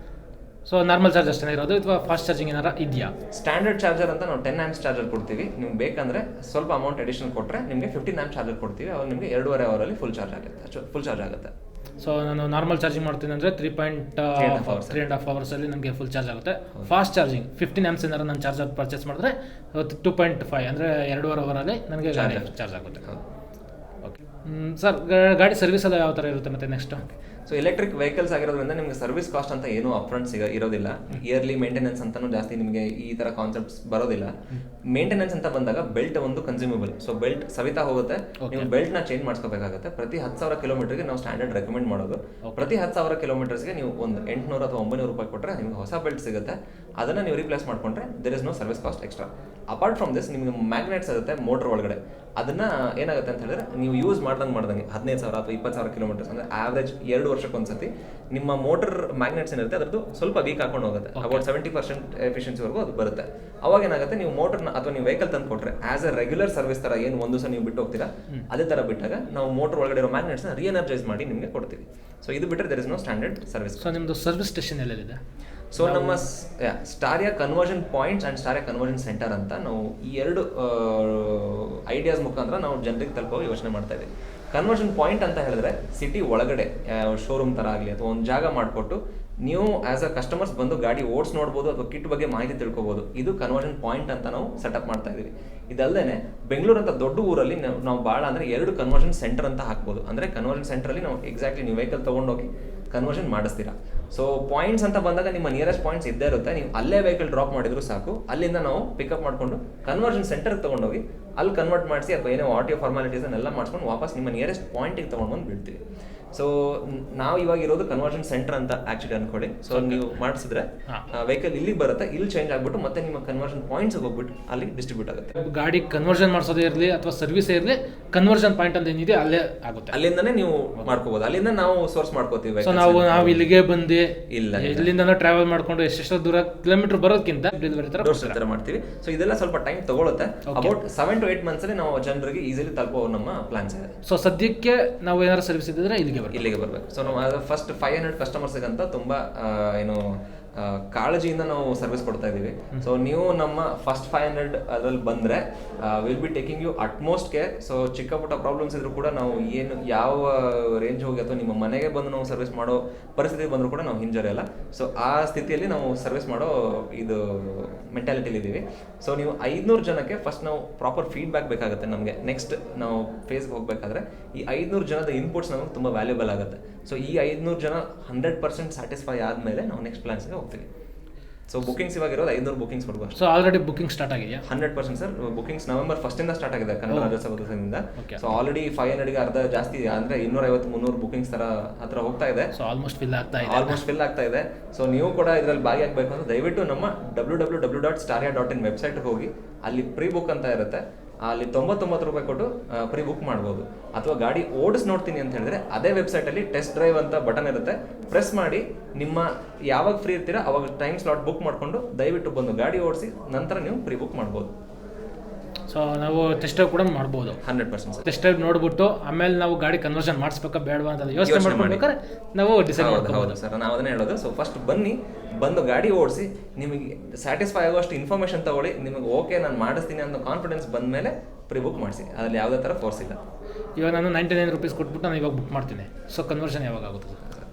ಸೊ ನಾರ್ಮಲ್ ಚಾರ್ಜ್ ಅಷ್ಟೇ ಇರೋದು ಅಥವಾ ಫಾಸ್ಟ್ ಚಾರ್ಜಿಂಗ್ ಏನಾರ ಇದೆಯಾ? ಸ್ಟ್ಯಾಂಡರ್ಡ್ ಚಾರ್ಜರ್ ಅಂತ ನಾವು 10 ಆಂಪ್ಸ್ ಚಾರ್ಜರ್ ಕೊಡ್ತೀವಿ. ನಿಮ್ಗೆ ಬೇಕಂದ್ರೆ ಸ್ವಲ್ಪ ಅಮೌಂಟ್ ಅಡಿಷನಲ್ ಕೊಟ್ಟರೆ ನಿಮಗೆ 15 ಆಂಪ್ಸ್ ಚಾರ್ಜರ್ ಕೊಡ್ತೀವಿ. ಅವಾಗ ನಿಮಗೆ 2.5 ಅವರಲ್ಲಿ ಫುಲ್ ಚಾರ್ಜ್ ಆಗುತ್ತೆ. ಸೊ ನಾನು ನಾರ್ಮಲ್ ಚಾರ್ಜಿಂಗ್ ಮಾಡ್ತೀನಿ ಅಂದರೆ 3.5 ಅವರ್ಸಲ್ಲಿ ನನಗೆ ಫುಲ್ ಚಾರ್ಜ್ ಆಗುತ್ತೆ. ಫಾಸ್ಟ್ ಚಾರ್ಜಿಂಗ್ 15 ಆಂಪ್ಸ್ ಏನಾರು ನಾನು ಚಾರ್ಜರ್ ಪರ್ಚೇಸ್ ಮಾಡಿದ್ರೆ 2.5 ಅಂದರೆ 2.5 ಅವರಲ್ಲಿ ನನಗೆ ಗಾಡಿ ಚಾರ್ಜ್ ಆಗುತ್ತೆ. ಓಕೆ ಸರ್, ಗಾಡಿ ಸರ್ವಿಸ್ ಎಲ್ಲ ಯಾವ ಥರ ಇರುತ್ತೆ ಮತ್ತೆ ನೆಕ್ಸ್ಟ್? ಸೊ ಎಲೆಕ್ಟ್ರಿಕ್ ವೆಹಿಕಲ್ಸ್ ಆಗಿರೋದ್ರಿಂದ ನಿಮಗೆ ಸರ್ವಿಸ್ ಕಾಸ್ಟ್ ಅಂತ ಏನೂ ಅಪ್ಫ್ರಂಟ್ ಇರೋದಿಲ್ಲ. ಇಯರ್ಲಿ ಮೇಂಟೆನೆನ್ಸ್ ಅಂತಾನು ಜಾಸ್ತಿ ನಿಮಗೆ ಈ ತರ ಕಾನ್ಸೆಪ್ಟ್ಸ್ ಬರೋದಿಲ್ಲ. ಮೇಂಟೆನೆನ್ಸ್ ಅಂತ ಬಂದಾಗ ಬೆಲ್ಟ್ ಒಂದು ಕನ್ಸ್ಯೂಮಬಲ್. ಸೊ ಬೆಲ್ಟ್ ಸವಿತಾ ಹೋಗುತ್ತೆ, ನೀವು ಬೆಲ್ಟ್ ನ ಚೇಂಜ್ ಮಾಡಿಸ್ಕೋಬೇಕಾಗುತ್ತೆ. ಪ್ರತಿ 10,000 ಕಿಲೋಮೀಟರ್ಗೆ ನಾವು ಸ್ಟ್ಯಾಂಡರ್ಡ್ ರೆಕಮೆಂಡ್ ಮಾಡೋದು. ಪ್ರತಿ 10,000 ಕಿಲೋಮೀಟರ್ಸ್ಗೆ ನೀವು ಒಂದು 800 ಅಥವಾ 900 ರೂಪಾಯಿ ಕೊಟ್ಟರೆ ನಿಮಗೆ ಹೊಸ ಬೆಲ್ಟ್ ಸಿಗುತ್ತೆ. ಅದನ್ನ ನೀವು ರಿಪ್ಲೇಸ್ ಮಾಡ್ಕೊಂಡ್ರೆ there is no service cost extra. Apart from this ನಿಮಗೆ ಮ್ಯಾಗ್ನೆಟ್ಸ್ ಇರುತ್ತೆ ಮೋಟರ್ ಒಳಗಡೆ. ಅದನ್ನ ಏನಾಗುತ್ತೆ ಅಂತ ಹೇಳಿದ್ರೆ ನೀವು ಯೂಸ್ ಮಾಡ್ದಂಗೆ 15,000 ಅಥವಾ 20,000 ಕಿಲೋಮೀಟರ್ಸ್ ಅಂದ್ರೆ ಆವರೇಜ್ 2 ವರ್ಷಕ್ಕೊಂದ್ಸತಿ ನಿಮ್ಮ ಮೋಟರ್ ಮ್ಯಾಗ್ನೆಟ್ಸ್ ಏನಿರುತ್ತೆ ಅದರದ್ದು ಸ್ವಲ್ಪ ವೀಕ್ ಹಾಕೊಂಡು ಹೋಗುತ್ತೆ. ಅಬೌಟ್ 70% ಎಫಿಷಿಯನ್ಸಿವರೆಗೂ ಅದು ಬರುತ್ತೆ. ಅವಾಗ ಏನಾಗುತ್ತೆ, ನೀವು ಮೋಟರ್ನ ಅಥವಾ ನೀವು ವೆಹಿಕಲ್ ತಂದು ಕೊಟ್ಟರೆ ಆಸ್ ಎ ರೆಗ್ಯುಲರ್ ಸರ್ವಿಸ್ ತರ ಏನು ಒಂದು ದಿವಸ ನೀವು ಬಿಟ್ಟು ಹೋಗ್ತೀರಾ ಅದೇ ತರ ಬಿಟ್ಟಾಗ ನಾವು ಮೋಟರ್ ಒಳಗಡೆ ಇರೋ ಮ್ಯಾಗ್ನೆಟ್ಸ್ನ ರೀಎನರ್ಜೈಸ್ ಮಾಡಿ ನಿಮಗೆ ಕೊಡ್ತೀವಿ. ಸೊ ಇದು ಬಿಟ್ಟರೆ there is no standard service. So ನಿಮ್ಮದು ಸರ್ವಿಸ್ ಸ್ಟೇಷನ್ ಎಲ್ಲೆಲ್ಲಿದೆ? ಸೊ ನಮ್ಮ Staria conversion points and Staria conversion center ಅಂತ ನಾವು ಈ 2 ಐಡಿಯಾಸ್ ಮುಖಾಂತರ ನಾವು ಜನರಿಗೆ ತಲುಪೋ ಯೋಚನೆ ಮಾಡ್ತಾ ಇದ್ದೀವಿ. ಕನ್ವರ್ಷನ್ ಪಾಯಿಂಟ್ ಅಂತ ಹೇಳಿದ್ರೆ ಸಿಟಿ ಒಳಗಡೆ ಶೋರೂಮ್ ತರ ಆಗಲಿ ಅಥವಾ ಒಂದು ಜಾಗ ಮಾಡಿಕೊಟ್ಟು ನೀವು ಆಸ್ ಅ ಕಸ್ಟಮರ್ಸ್ ಬಂದು ಗಾಡಿ ಓಡಿಸ್ ನೋಡ್ಬೋದು ಅಥವಾ ಕಿಟ್ ಬಗ್ಗೆ ಮಾಹಿತಿ ತಿಳ್ಕೊಬೋದು. ಇದು ಕನ್ವರ್ಷನ್ ಪಾಯಿಂಟ್ ಅಂತ ನಾವು ಸೆಟಪ್ ಮಾಡ್ತಾ ಇದೀವಿ. ಇದಲ್ಲದೆ ಬೆಂಗಳೂರು ಅಂತ ದೊಡ್ಡ ಊರಲ್ಲಿ ನಾವು ಭಾಳ ಅಂದ್ರೆ 2 ಕನ್ವರ್ಷನ್ ಸೆಂಟರ್ ಅಂತ ಹಾಕ್ಬೋದು. ಅಂದ್ರೆ ಕನ್ವರ್ಷನ್ ಸೆಂಟರ್ ಅಲ್ಲಿ ನಾವು ಎಕ್ಸಾಕ್ಟ್ಲಿ ನೀವು ವೆಹಿಕಲ್ ತಗೊಂಡೋಗಿ ಕನ್ವರ್ಷನ್ ಮಾಡಿಸ್ತೀರಾ. ಸೊ ಪಾಯಿಂಟ್ಸ್ ಅಂತ ಬಂದಾಗ ನಿಮ್ಮ ನಿಯರೆಸ್ಟ್ ಪಾಯಿಂಟ್ಸ್ ಇದ್ದೇ ಇರುತ್ತೆ. ನೀವು ಅಲ್ಲೇ ವೆಹಿಕಲ್ ಡ್ರಾಪ್ ಮಾಡಿದ್ರು ಸಾಕು, ಅಲ್ಲಿಂದ ನಾವು ಪಿಕಪ್ ಮಾಡ್ಕೊಂಡು ಕನ್ವರ್ಷನ್ ಸೆಂಟರ್ಗೆ ತಗೊಂಡೋಗಿ ಅಲ್ಲಿ ಕನ್ವರ್ಟ್ ಮಾಡಿಸಿ ಅಥವಾ ಏನೋ ಆರ್ ಟಿ ಒ ಫಾರ್ಮಾಲಿಟೀಸ್ ಅನ್ನೆಲ್ಲ ಮಾಡ್ಕೊಂಡು ವಾಪಸ್ ನಿಮ್ಮ ನಿಯರೆಸ್ಟ್ ಪಾಯಿಂಟಿಗೆ ತಗೊಂಡು ಬಂದು ಬಿಡ್ತೀವಿ. ಸೊ ನಾವು ಇವಾಗ ಇರೋದು ಕನ್ವರ್ಷನ್ ಸೆಂಟರ್ ಅಂತ ಆಕ್ಚುಲಿ ಅನ್ಕೊಳ್ಳಿ. ಸೊ ನೀವು ಮಾಡಿಸಿದ್ರೆ ವೆಹಿಕಲ್ ಇಲ್ಲಿಗೆ ಬರುತ್ತೆ, ಇಲ್ಲಿ ಚೇಂಜ್ ಆಗ್ಬಿಟ್ಟು ಮತ್ತೆ ನಿಮ್ಮ ಕನ್ವರ್ಷನ್ ಪಾಯಿಂಟ್ಸ್ ಹೋಗ್ಬಿಟ್ಟು ಅಲ್ಲಿ ಡಿಸ್ಟ್ರಿಬ್ಯೂಟ್ ಆಗುತ್ತೆ. ಗಾಡಿ ಕನ್ವರ್ಷನ್ ಮಾಡಿಸೋದೇ ಇರಲಿ ಅಥವಾ ಸರ್ವಿಸ್ ಇರಲಿ, ಕನ್ವರ್ಷನ್ ಪಾಯಿಂಟ್ ಅಂತ ಏನಿದೆ ಅಲ್ಲೇ ಆಗುತ್ತೆ. ಅಲ್ಲಿಂದನೇ ನೀವು ಮಾಡ್ಕೋಬಹುದು, ಅಲ್ಲಿಂದ ನಾವು ಸೋರ್ಸ್ ಮಾಡ್ಕೋತೀವಿ. ಸೊ ನಾವು ಇಲ್ಲಿಗೆ ಬಂದು ಇಲ್ಲ ಇಲ್ಲಿಂದ ಟ್ರಾವೆಲ್ ಮಾಡ್ಕೊಂಡು ಎಷ್ಟೆಷ್ಟು ದೂರ ಕಿಲೋಮೀಟರ್ ಬರೋದಕ್ಕಿಂತ ಡೆಲಿವರಿ ತರ ಮಾಡ್ತೀವಿ. ಸೊ ಇದೆಲ್ಲ ಸ್ವಲ್ಪ ಟೈಮ್ ತಗೊಳುತ್ತೆ. ಅಬೌಟ್ 7 to 8 ಮಂತ್ಸ್ ಅಲ್ಲಿ ನಾವು ಜನರಿಗೆ ಈಸಿಲಿ ತಲುಪೋ ನಮ್ಮ ಪ್ಲಾನ್ಸ್ ಇದೆ. ಸೊ ಸದ್ಯಕ್ಕೆ ನಾವು ಏನಾದ್ರು ಸರ್ವಿಸ್ ಇದ್ದಿದ್ರೆ ಇಲ್ಲಿಗೆ ಬರಬೇಕು. ಸೊ ನಾವು ಫಸ್ಟ್ 500 ಕಸ್ಟಮರ್ಸ್ಗೆ ಅಂತ ತುಂಬಾ ಏನು ಕಾಳಜಿಯಿಂದ ನಾವು ಸರ್ವಿಸ್ ಕೊಡ್ತಾ ಇದೀವಿ. ಸೊ ನೀವು ನಮ್ಮ ಫಸ್ಟ್ 500 ಅದ್ರಲ್ಲಿ ಬಂದ್ರೆ will be taking you utmost care. So ಚಿಕ್ಕ ಪುಟ್ಟ ಪ್ರಾಬ್ಲಮ್ಸ್ ಇದ್ರು ಕೂಡ ನಾವು ಏನು ಯಾವ ರೇಂಜ್ ಹೋಗಿ ಅಥವಾ ನಿಮ್ಮ ಮನೆಗೆ ಬಂದು ನಾವು ಸರ್ವಿಸ್ ಮಾಡೋ ಪರಿಸ್ಥಿತಿ ಬಂದರೂ ಕೂಡ ನಾವು ಹಿಂಜರಿಯಲ್ಲ. ಸೊ ಆ ಸ್ಥಿತಿಯಲ್ಲಿ ನಾವು ಸರ್ವಿಸ್ ಮಾಡೋ ಇದು ಮೆಂಟಾಲಿಟಿಲಿ ಇದ್ದೀವಿ. ಸೊ ನೀವು 500 ಜನಕ್ಕೆ ಫಸ್ಟ್ ನಾವು ಪ್ರಾಪರ್ ಫೀಡ್ಬ್ಯಾಕ್ ಬೇಕಾಗುತ್ತೆ. ನಮಗೆ ನೆಕ್ಸ್ಟ್ ನಾವು ಫೇಸ್ಗೆ ಹೋಗ್ಬೇಕಾದ್ರೆ ಈ 500 ಜನದ ಇನ್ಪುಟ್ಸ್ ನಮಗೆ ತುಂಬ ವ್ಯಾಲ್ಯೂಬಲ್ ಆಗುತ್ತೆ. ಸೊ ಈ 500 ಜನ 100% ಸ್ಯಾಟಿಸ್ಫೈ ಆದಮೇಲೆ ನಾವು ನೆಕ್ಸ್ಟ್ ಪ್ಲಾನ್ಸ್ಗೆ ಹೋಗ್ತೀವಿ. ಸೊ ಬುಕಿಂಗ್ಸ್ ಇವಾಗ ಇರೋದು 500 ಬುಕಿಂಗ್ಸ್ ಕೊಡ್ಬೋದು. ಸೊ ಆಲ್ರೆಡಿ ಬುಕಿಂಗ್ ಸ್ಟಾರ್ಟ್ ಆಗಿದೆಯಾ? 100% ಸರ್. ಬುಕಿಂಗ್ಸ್ ನವೆಂಬರ್ 1 ಸ್ಟಾರ್ಟ್ ಆಗಿದೆ ಕನ್ನಡ ರಾಜ್ಯೋತ್ಸವ ದಿವಸದಿಂದ. ಸೊ ಆಲ್ರೆಡಿ 500ಗೆ ಅರ್ಧ ಜಾಸ್ತಿ ಅಂದ್ರೆ 250-300 ಬುಕಿಂಗ್ಸ್ ತರ ಹತ್ರ ಹೋಗ್ತಾ ಇದೆ. ಸೊ ಆಲ್ಮೋಸ್ಟ್ ಫಿಲ್ ಆಗ್ತಾ ಇದೆ. ಸೊ ನೀವು ಕೂಡ ಇದರಲ್ಲಿ ಭಾಗಿಯಾಗಬೇಕು ಅಂದ್ರೆ ದಯವಿಟ್ಟು ನಮ್ಮ www.staria.in ವೆಬ್ಸೈಟ್ಗೆ ಹೋಗಿ ಅಲ್ಲಿ ಪ್ರೀ ಬುಕ್ ಅಂತ ಇರುತ್ತೆ, ಅಲ್ಲಿ 99 ರೂಪಾಯಿ ಕೊಟ್ಟು ಪ್ರೀ ಬುಕ್ ಮಾಡ್ಬೋದು. ಅಥವಾ ಗಾಡಿ ಓಡಿಸ್ ನೋಡ್ತೀನಿ ಅಂತ ಹೇಳಿದ್ರೆ ಅದೇ ವೆಬ್ಸೈಟಲ್ಲಿ ಟೆಸ್ಟ್ ಡ್ರೈವ್ ಅಂತ ಬಟನ್ ಇರುತ್ತೆ, ಪ್ರೆಸ್ ಮಾಡಿ ನಿಮ್ಮ ಯಾವಾಗ ಫ್ರೀ ಇರ್ತೀರಾ ಅವಾಗ ಟೈಮ್ ಸ್ಲಾಟ್ ಬುಕ್ ಮಾಡಿಕೊಂಡು ದಯವಿಟ್ಟು ಬಂದು ಗಾಡಿ ಓಡಿಸಿ ನಂತರ ನೀವು ಪ್ರೀ ಬುಕ್ ಮಾಡ್ಬೋದು. ಸೊ ನಾವು ಟೆಸ್ಟ್ ಡ್ರೈವ್ ಕೂಡ ಮಾಡ್ಬೋದು. 100% ಸರ್. ಟೆಸ್ಟ್ ಡ್ರೈವ್ ನೋಡ್ಬಿಟ್ಟು ಆಮೇಲೆ ನಾವು ಗಾಡಿ ಕನ್ವರ್ಷನ್ ಮಾಡಿಸ್ಬೇಕಾ ಬೇಡವಾ ಅಂತ ಯೋಚನೆ ಮಾಡ್ಬೇಕಾದ್ರೆ ನಾವು ಡಿಸೈಡ್ ಮಾಡ್ಬೋದು. ಹೌದು ಸರ್, ನಾವು ಅದನ್ನೇ ಹೇಳೋದು. ಸೊ ಫಸ್ಟ್ ಬಂದು ಗಾಡಿ ಓಡಿಸಿ ನಿಮಗೆ ಸ್ಯಾಟಿಸ್ಫೈ ಆಗೋಷ್ಟು ಇನ್ಫಾರ್ಮೇಷನ್ ತಗೊಳ್ಳಿ. ನಿಮಗೆ ಓಕೆ ನಾನು ಮಾಡಿಸ್ತೀನಿ ಅನ್ನೋ ಕಾನ್ಫಿಡೆನ್ಸ್ ಬಂದ ಮೇಲೆ ಪ್ರೀ ಬುಕ್ ಮಾಡಿಸಿ. ಅದ್ರಲ್ಲಿ ಯಾವುದೇ ಥರ ಫೋರ್ಸ್ ಇಲ್ಲ. ಇವಾಗ ನಾನು 99 ರೂಪೀಸ್ ಕೊಟ್ಬಿಟ್ಟು ನಾನು ಇವಾಗ ಬುಕ್ ಮಾಡ್ತೀನಿ. ಸೊ ಕನ್ವರ್ಷನ್ ಯಾವಾಗ ಆಗುತ್ತೆ?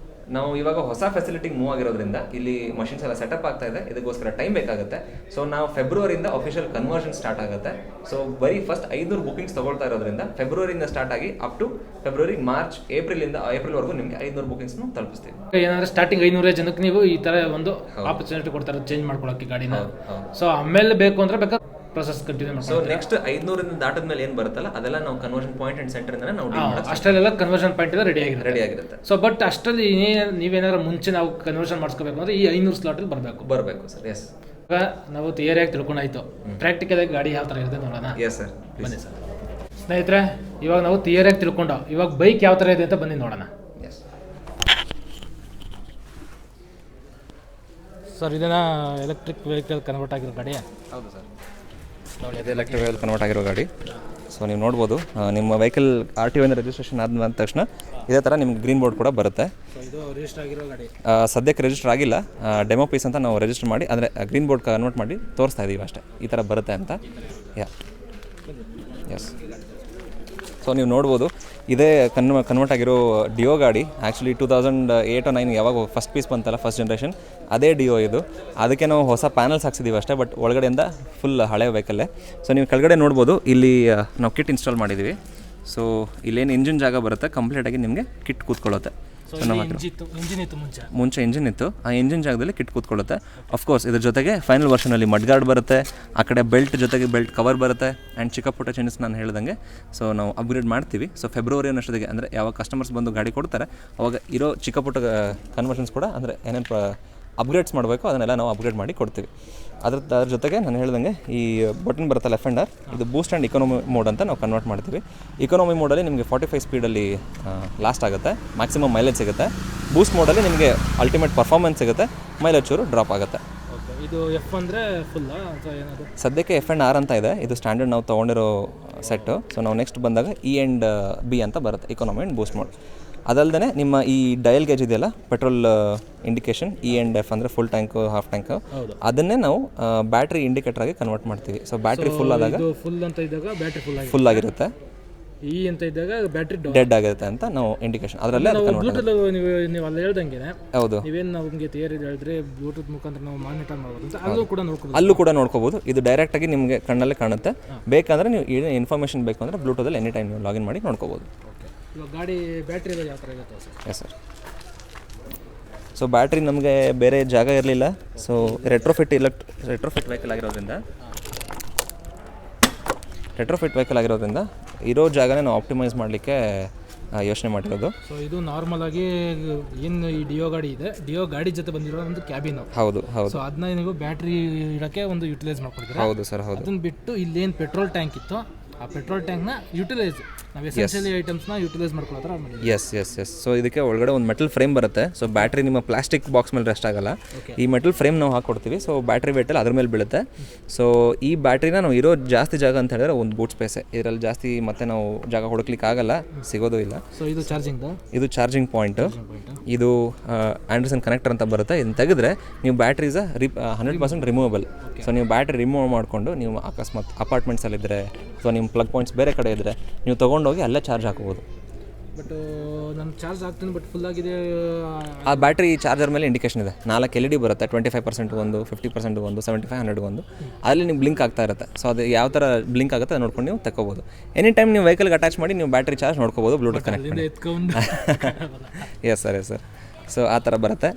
ನಾವು ಇವಾಗ ಹೊಸ ಫೆಸಿಲಿಟಿಗೆ ಮೂವ್ ಆಗಿರೋದ್ರಿಂದ ಇಲ್ಲಿ ಮಷಿನ್ಸ್ ಎಲ್ಲ ಸೆಟಪ್ ಆಗ್ತಾ ಇದೆ. ಇದಕ್ಕೋಸ್ಕರ ಟೈಮ್ ಬೇಕಾಗುತ್ತೆ. ಸೊ ನಾವು ಫೆಬ್ರವರಿಯಿಂದ ಅಫಿಷಿಯಲ್ ಕನ್ವರ್ಷನ್ ಸ್ಟಾರ್ಟ್ ಆಗುತ್ತೆ. ಸೊ ಬರೀ ಫಸ್ಟ್ 500 ಬುಕಿಂಗ್ಸ್ ತಗೊಳ್ತಾ ಇರೋದ್ರಿಂದ ಫೆಬ್ರವರಿಯಿಂದ ಸ್ಟಾರ್ಟ್ ಆಗಿ ಅಪ್ ಟು ಫೆಬ್ರವರಿ, ಮಾರ್ಚ್, ಏಪ್ರಿಲ್ವರೆಗೂ ನಿಮಗೆ 500 ಬುಕಿಂಗ್ಸ್ನು ತಲುಪಿಸ್ತೀವಿ. ಏನಾದ್ರೆ ಸ್ಟಾರ್ಟಿಂಗ್ 500 ಜನಕ್ಕೆ ನೀವು ಈ ಥರ ಒಂದು ಆಪರ್ಚುನಿಟಿ ಕೊಡ್ತಾರೆ ಚೇಂಜ್ ಮಾಡ್ಕೊಳಕ್ಕೆ ಗಾಡಿನ. ಸೊ ಆಮೇಲೆ ಬೇಕು ಅಂದ್ರೆ ಬೇಕಾದ್ರೆ ಪ್ರೊಸೆಸ್ ಕಂಟಿನ್ಯೂ ಮಾಡಿ. ಸೊ ನೆಕ್ಸ್ಟ್ 500 ದಾಟದ ಮೇಲೆ ಏನು ಬರುತ್ತಲ್ಲ ಅದೆಲ್ಲ ನಾವು ಕನ್ವರ್ಷನ್ ಪಾಯಿಂಟ್ ಅಂಡ್ ಸೆಂಟರ್ ಇಂದ ನಾವು ಅಷ್ಟರಲ್ಲೆಲ್ಲ ಕನ್ವರ್ಷನ್ ಪಾಯಿಂಟ್ ಎಲ್ಲ ರೆಡಿ ಆಗಿರುತ್ತೆ. ಸೊ ಬಟ್ ಅಷ್ಟರಲ್ಲಿ ನೀವೇನಾದ್ರು ಮುಂಚೆ ನಾವು ಕನ್ವರ್ಷನ್ ಮಾಡಿಸ್ಕೋಬೇಕು ಅಂದ್ರೆ ಈ 500 ಸ್ಲಾಟ್ ಬರಬೇಕು ಸರ್. ಎಸ್, ಇವಾಗ ನಾವು ಥಿಯರಿಯಾಗಿ ತಿಳ್ಕೊಂಡಾಯ್ತು. ಪ್ರಾಕ್ಟಿಕಲ್ ಆಗಿ ಗಾಡಿ ಯಾವ ಥರ ಇರುತ್ತೆ ನೋಡೋಣ. ಎಸ್ ಸರ್, ಬನ್ನಿ ಸರ್. ಸ್ನೇಹಿತರೆ, ಇವಾಗ ನಾವು ಥಿಯರಿಯಾಗಿ ತಿಳ್ಕೊಂಡು ಇವಾಗ ಬೈಕ್ ಯಾವ ಥರ ಇದೆ ಅಂತ ಬನ್ನಿ ನೋಡೋಣ. ಸರ್, ಇದನ್ನ ಎಲೆಕ್ಟ್ರಿಕ್ ವೆಹಿಕಲ್ ಕನ್ವರ್ಟ್ ಆಗಿರೋ ಗಾಡಿ. ಹೌದು ಸರ್, ಇದು ಎಲೆಕ್ಟ್ರಿಕ್ ವೆಹಿಕಲ್ ಕನ್ವರ್ಟ್ ಆಗಿರೋ ಗಾಡಿ. ಸೊ ನೀವು ನೋಡ್ಬೋದು, ನಿಮ್ಮ ವೆಹಿಕಲ್ RTO ಇಂದ ರಿಜಿಸ್ಟ್ರೇಷನ್ ಆದ ತಕ್ಷಣ ಇದೇ ಥರ ನಿಮ್ಗೆ ಗ್ರೀನ್ ಬೋರ್ಡ್ ಕೂಡ ಬರುತ್ತೆ. ಇದು ರಿಜಿಸ್ಟರ್ ಆಗಿರೋ ಗಾಡಿ. ಸದ್ಯಕ್ಕೆ ರಿಜಿಸ್ಟರ್ ಆಗಿಲ್ಲ, ಡೆಮೋ ಪೀಸ್ ಅಂತ ನಾವು ರಿಜಿಸ್ಟರ್ ಮಾಡಿ ಅಂದರೆ ಗ್ರೀನ್ ಬೋರ್ಡ್ ಕನ್ವರ್ಟ್ ಮಾಡಿ ತೋರಿಸ್ತಾ ಇದ್ದೀವಿ ಅಷ್ಟೇ, ಈ ಥರ ಬರುತ್ತೆ ಅಂತ. ಎಸ್, ಸೊ ನೀವು ನೋಡ್ಬೋದು, ಇದೇ ಕನ್ವರ್ಟ್ ಆಗಿರೋ ಡಿಯೋ ಗಾಡಿ. ಆ್ಯಕ್ಚುಲಿ 2008 or 2009 ಯಾವಾಗ ಫಸ್ಟ್ ಪೀಸ್ ಬಂತಲ್ಲ, ಫಸ್ಟ್ ಜನ್ರೇಷನ್, ಅದೇ ಡಿಯೋ ಇದು. ಅದಕ್ಕೆ ನಾವು ಹೊಸ ಪ್ಯಾನಲ್ಸ್ ಹಾಕ್ಸಿದ್ದೀವಿ ಅಷ್ಟೇ, ಬಟ್ ಒಳಗಡೆಯಿಂದ ಫುಲ್ ಹಳೆ ವೆಹಿಕಲ್ಲೇ. ಸೊ ನೀವು ಕೆಳಗಡೆ ನೋಡ್ಬೋದು, ಇಲ್ಲಿ ನಾವು ಕಿಟ್ ಇನ್ಸ್ಟಾಲ್ ಮಾಡಿದ್ದೀವಿ. ಸೊ ಇಲ್ಲೇನು ಇಂಜಿನ್ ಜಾಗ ಬರುತ್ತೆ, ಕಂಪ್ಲೀಟಾಗಿ ನಿಮಗೆ ಕಿಟ್ ಕೂತ್ಕೊಳ್ಳುತ್ತೆ. ಮುಂಚೆ ಇಂಜಿನ್ ಇತ್ತು, ಆ ಇಂಜಿನ್ ಜಾಗದಲ್ಲಿ ಕಿಟ್ ಕೂತ್ಕೊಳ್ಳುತ್ತೆ. ಅಫ್ಕೋರ್ಸ್ ಇದ್ರ ಜೊತೆಗೆ ಫೈನಲ್ ವರ್ಷನಲ್ಲಿ ಮಡ್ ಗಾರ್ಡ್ ಬರುತ್ತೆ, ಆ ಕಡೆ ಬೆಲ್ಟ್ ಜೊತೆಗೆ ಬೆಲ್ಟ್ ಕವರ್ ಬರುತ್ತೆ, ಆ್ಯಂಡ್ ಚಿಕ್ಕ ಪುಟ್ಟ ಚೇಂಜಸ್ ನಾನು ಹೇಳ್ದಂಗೆ ಸೊ ನಾವು ಅಪ್ಗ್ರೇಡ್ ಮಾಡ್ತೀವಿ. ಸೊ ಫೆಬ್ರವರಿ ಅನ್ನೋಷ್ಟೊತ್ತಿಗೆ ಅಂದರೆ ಯಾವಾಗ ಕಸ್ಟಮರ್ಸ್ ಬಂದು ಗಾಡಿ ಕೊಡ್ತಾರೆ ಅವಾಗ ಇರೋ ಚಿಕ್ಕ ಪುಟ್ಟ ಕನ್ವರ್ಷನ್ಸ್ ಕೂಡ ಅಂದರೆ ಏನೇನು ಅಪ್ಗ್ರೇಡ್ಸ್ ಮಾಡಬೇಕು ಅದನ್ನೆಲ್ಲ ನಾವು ಅಪ್ಗ್ರೇಡ್ ಮಾಡಿ ಕೊಡ್ತೀವಿ. ಅದ್ರ ಜೊತೆಗೆ ನಾನು ಹೇಳ್ದಂಗೆ ಈ ಬಟನ್ ಬರುತ್ತೆ ಲೆಫ್ಟ್ ಹ್ಯಾಂಡರ್, ಇದು ಬೂಸ್ಟ್ ಆ್ಯಂಡ್ ಇಕಾನಮಿ ಮೋಡ್ ಅಂತ ನಾವು ಕನ್ವರ್ಟ್ ಮಾಡ್ತೀವಿ. ಇಕಾನಮಿ ಮೋಡಲ್ಲಿ ನಿಮಗೆ 45 ಸ್ಪೀಡಲ್ಲಿ ಲಾಸ್ಟ್ ಆಗುತ್ತೆ, ಮ್ಯಾಕ್ಸಿಮಮ್ ಮೈಲೇಜ್ ಸಿಗುತ್ತೆ. ಬೂಸ್ಟ್ ಮೋಡಲ್ಲಿ ನಿಮಗೆ ಅಲ್ಟಿಮೇಟ್ ಪರ್ಫಾರ್ಮೆನ್ಸ್ ಸಿಗುತ್ತೆ, ಮೈಲೇಜ್ ಚೂರು ಡ್ರಾಪ್ ಆಗುತ್ತೆ. ಇದು ಎಫ್ ಅಂದರೆ ಫುಲ್ ಸದ್ಯಕ್ಕೆ F&R ಅಂತ ಇದೆ, ಇದು ಸ್ಟ್ಯಾಂಡರ್ಡ್ ನಾವು ತೊಗೊಂಡಿರೋ ಸೆಟ್ಟು. ಸೊ ನಾವು ನೆಕ್ಸ್ಟ್ ಬಂದಾಗ E and B ಅಂತ ಬರುತ್ತೆ, ಇಕಾನಮಿ ಆ್ಯಂಡ್ ಬೂಸ್ಟ್ ಮೋಡ್. ಅದಲ್ಲದೆ ನಿಮ್ಮ ಈ ಡಯಲ್ ಗೇಜ್ ಇದೆಯಲ್ಲ, petrol indication E and F ಅಂದರೆ ಫುಲ್ ಟ್ಯಾಂಕು, ಹಾಫ್ ಟ್ಯಾಂಕು, ಅದನ್ನೇ ನಾವು ಬ್ಯಾಟ್ರಿ ಇಂಡಿಕೇಟರ್ ಆಗಿ ಕನ್ವರ್ಟ್ ಮಾಡ್ತೀವಿ. ಸೊ ಬ್ಯಾಟ್ರಿ ಫುಲ್ ಆದಾಗ ಫುಲ್ ಅಂತ ಇದ್ದಾಗ ಬ್ಯಾಟ್ರಿ ಫುಲ್ ಆಗಿರುತ್ತೆ, E ಅಂತ ಇದ್ದಾಗ ಬ್ಯಾಟ್ರಿ ಡೆಡ್ ಆಗುತ್ತೆ ಅಂತ ನಾವು ಇಂಡಿಕೇಶನ್ ಅದರಲ್ಲೇ ನೀವು ಅಲ್ಲಿ ಹೇಳ್ದಂಗೆ. ಹೌದು, ನೀವೇನು ನಮಗೆ ಥಿಯರಿ ಹೇಳಿದ್ರೆ ಬ್ಲೂಟೂತ್ ಮುಖಾಂತರ ನಾವು ಮಾನಿಟರ್ ಮಾಡ್ಬೋದು ಅಂತ ಅಲ್ಲೂ ಕೂಡ ನೋಡ್ಕೋಬೋದು. ಇದು ಡೈರೆಕ್ಟಾಗಿ ನಿಮಗೆ ಕಣ್ಣಲ್ಲೇ ಕಾಣುತ್ತೆ. ಬೇಕಂದರೆ ನೀವು ಏನು ಇನ್ಫಾರ್ಮೇಷನ್ ಬೇಕು ಅಂದರೆ ಬ್ಲೂಟೂತಲ್ಲಿ ಎನಿ ಟೈಮ್ ನೀವು ಲಾಗಿನ್ ಮಾಡಿ ನೋಡ್ಕೋಬೋದು. ಇವಾಗ ಗಾಡಿ ಬ್ಯಾಟ್ರಿ ಯಾವ ಥರ ಇರುತ್ತೆ sir? S sir. So battery ನಮಗೆ ಬೇರೆ ಜಾಗ ಇರಲಿಲ್ಲ. ಸೊ ರೆಟ್ರೋಫಿಟ್ ವೆಹಿಕಲ್ ಆಗಿರೋದ್ರಿಂದ ಇರೋ ಜಾಗನೇ ನಾವು ಆಪ್ಟಿಮೈಸ್ ಮಾಡಲಿಕ್ಕೆ ಯೋಚನೆ ಮಾಡಿರೋದು. ಸೊ ಇದು ನಾರ್ಮಲ್ ಆಗಿ ಏನು ಈ ಡಿಯೋ ಗಾಡಿ ಇದೆ, ಡಿಯೋ ಗಾಡಿ ಜೊತೆ ಬಂದಿರೋ ಒಂದು ಕ್ಯಾಬಿನ್. ಹೌದು. ಸೊ ಅದನ್ನ ನೀವು ಬ್ಯಾಟ್ರಿ ಇಡೋಕ್ಕೆ ಒಂದು ಯುಟಿಲೈಸ್ ಮಾಡ್ಕೊಡ್ತೀರಾ? ಹೌದು ಸರ್, ಹೌದು. ಅದನ್ನ ಬಿಟ್ಟು ಇಲ್ಲೇನು ಪೆಟ್ರೋಲ್ ಟ್ಯಾಂಕ್ ಇತ್ತು, ಆ ಪೆಟ್ರೋಲ್ ಟ್ಯಾಂಕ್ನ ಯುಟಿಲೈಸ್ ನಾವು ಎಸೆನ್ಷಿಯಲಿ ಐಟಮ್ಸ್ನ ಯುಟಿಲೈಸ್ ಮಾಡ್ಕೊಳ್ಳೋ ಥರ ಮಾಡಿ. ಎಸ್. ಸೊ ಇದಕ್ಕೆ ಒಳಗಡೆ ಒಂದು ಮೆಟಲ್ ಫ್ರೇಮ್ ಬರುತ್ತೆ. ಸೊ ಬ್ಯಾಟ್ರಿ ನಿಮ್ಮ ಪ್ಲಾಸ್ಟಿಕ್ ಬಾಕ್ಸ್ ಮೇಲೆ ರೆಸ್ಟ್ ಆಗಲ್ಲ, ಈ ಮೆಟಲ್ ಫ್ರೇಮ್ ನಾವು ಹಾಕ್ಕೊಡ್ತೀವಿ. ಸೊ ಬ್ಯಾಟ್ರಿ ವೇಟಲ್ಲಿ ಅದ್ರ ಮೇಲೆ ಬೀಳುತ್ತೆ. ಸೊ ಈ ಬ್ಯಾಟ್ರಿನ ನಾವು ಇರೋ ಜಾಸ್ತಿ ಜಾಗ ಅಂತ ಹೇಳಿದ್ರೆ ಒಂದು ಬೂಟ್ ಸ್ಪೇಸೆ, ಇದರಲ್ಲಿ ಜಾಸ್ತಿ ಮತ್ತೆ ನಾವು ಜಾಗ ಹುಡುಕ್ಲಿಕ್ಕೆ ಆಗಲ್ಲ, ಸಿಗೋದು ಇಲ್ಲ. ಸೊ ಇದು ಚಾರ್ಜಿಂಗ್ ಪಾಯಿಂಟು. ಇದು ಆಂಡರ್ಸನ್ ಕನೆಕ್ಟರ್ ಅಂತ ಬರುತ್ತೆ. ಇದನ್ನು ತೆಗೆದ್ರೆ ನೀವು ಬ್ಯಾಟ್ರೀಸ 100% ರಿಮೂವಬಲ್. ಸೊ ನೀವು ಬ್ಯಾಟ್ರಿ ರಿಮೂವ್ ಮಾಡಿಕೊಂಡು ನೀವು ಅಕಸ್ಮಾತ್ ಅಪಾರ್ಟ್ಮೆಂಟ್ಸಲ್ಲಿದ್ದರೆ ಅಥವಾ ನಿಮ್ಮ ಪ್ಲಗ್ ಪಾಯಿಂಟ್ಸ್ ಬೇರೆ ಕಡೆ ಇದ್ದರೆ ನೀವು ತೊಗೊಂಡೋಗಿ ಅಲ್ಲೇ ಚಾರ್ಜ್ ಹಾಕೋಬೋದು. ಬಟ್ ನಾನು ಚಾರ್ಜ್ ಹಾಕ್ತೀನಿ, ಬಟ್ ಫುಲ್ ಆಗಿದೆ. ಆ ಬ್ಯಾಟ್ರಿ ಚಾರ್ಜರ್ ಮೇಲೆ ಇಂಡಿಕೇಶನ್ ಇದೆ, 4 LED ಬರುತ್ತೆ, 25% ಒಂದು, 50% ಒಂದು, 75, 100 ಒಂದು. ಅಲ್ಲಿ ನೀವು ಬ್ಲಿಂಕ್ ಆಗ್ತಾ ಇರುತ್ತೆ. ಸೊ ಅದು ಯಾವ ಥರ ಬ್ಲಿಂಕ್ ಆಗುತ್ತೆ ಅದು ನೋಡ್ಕೊಂಡು ನೀವು ತಗೋಬೋದು. ಎನಿ ಟೈಮ್ ನೀವು ವೆಹಿಕಲ್ಗೆ ಅಟ್ಯಾಚ್ ಮಾಡಿ ನೀವು ಬ್ಯಾಟ್ರಿ ಚಾರ್ಜ್ ನೋಡ್ಕೋಬೋದು, ಬ್ಲೂಟೂತ್ ಕನೆಕ್ಟ್ ಮಾಡಿ. S sir. ಸೊ ಆ ಥರ ಬರುತ್ತೆ.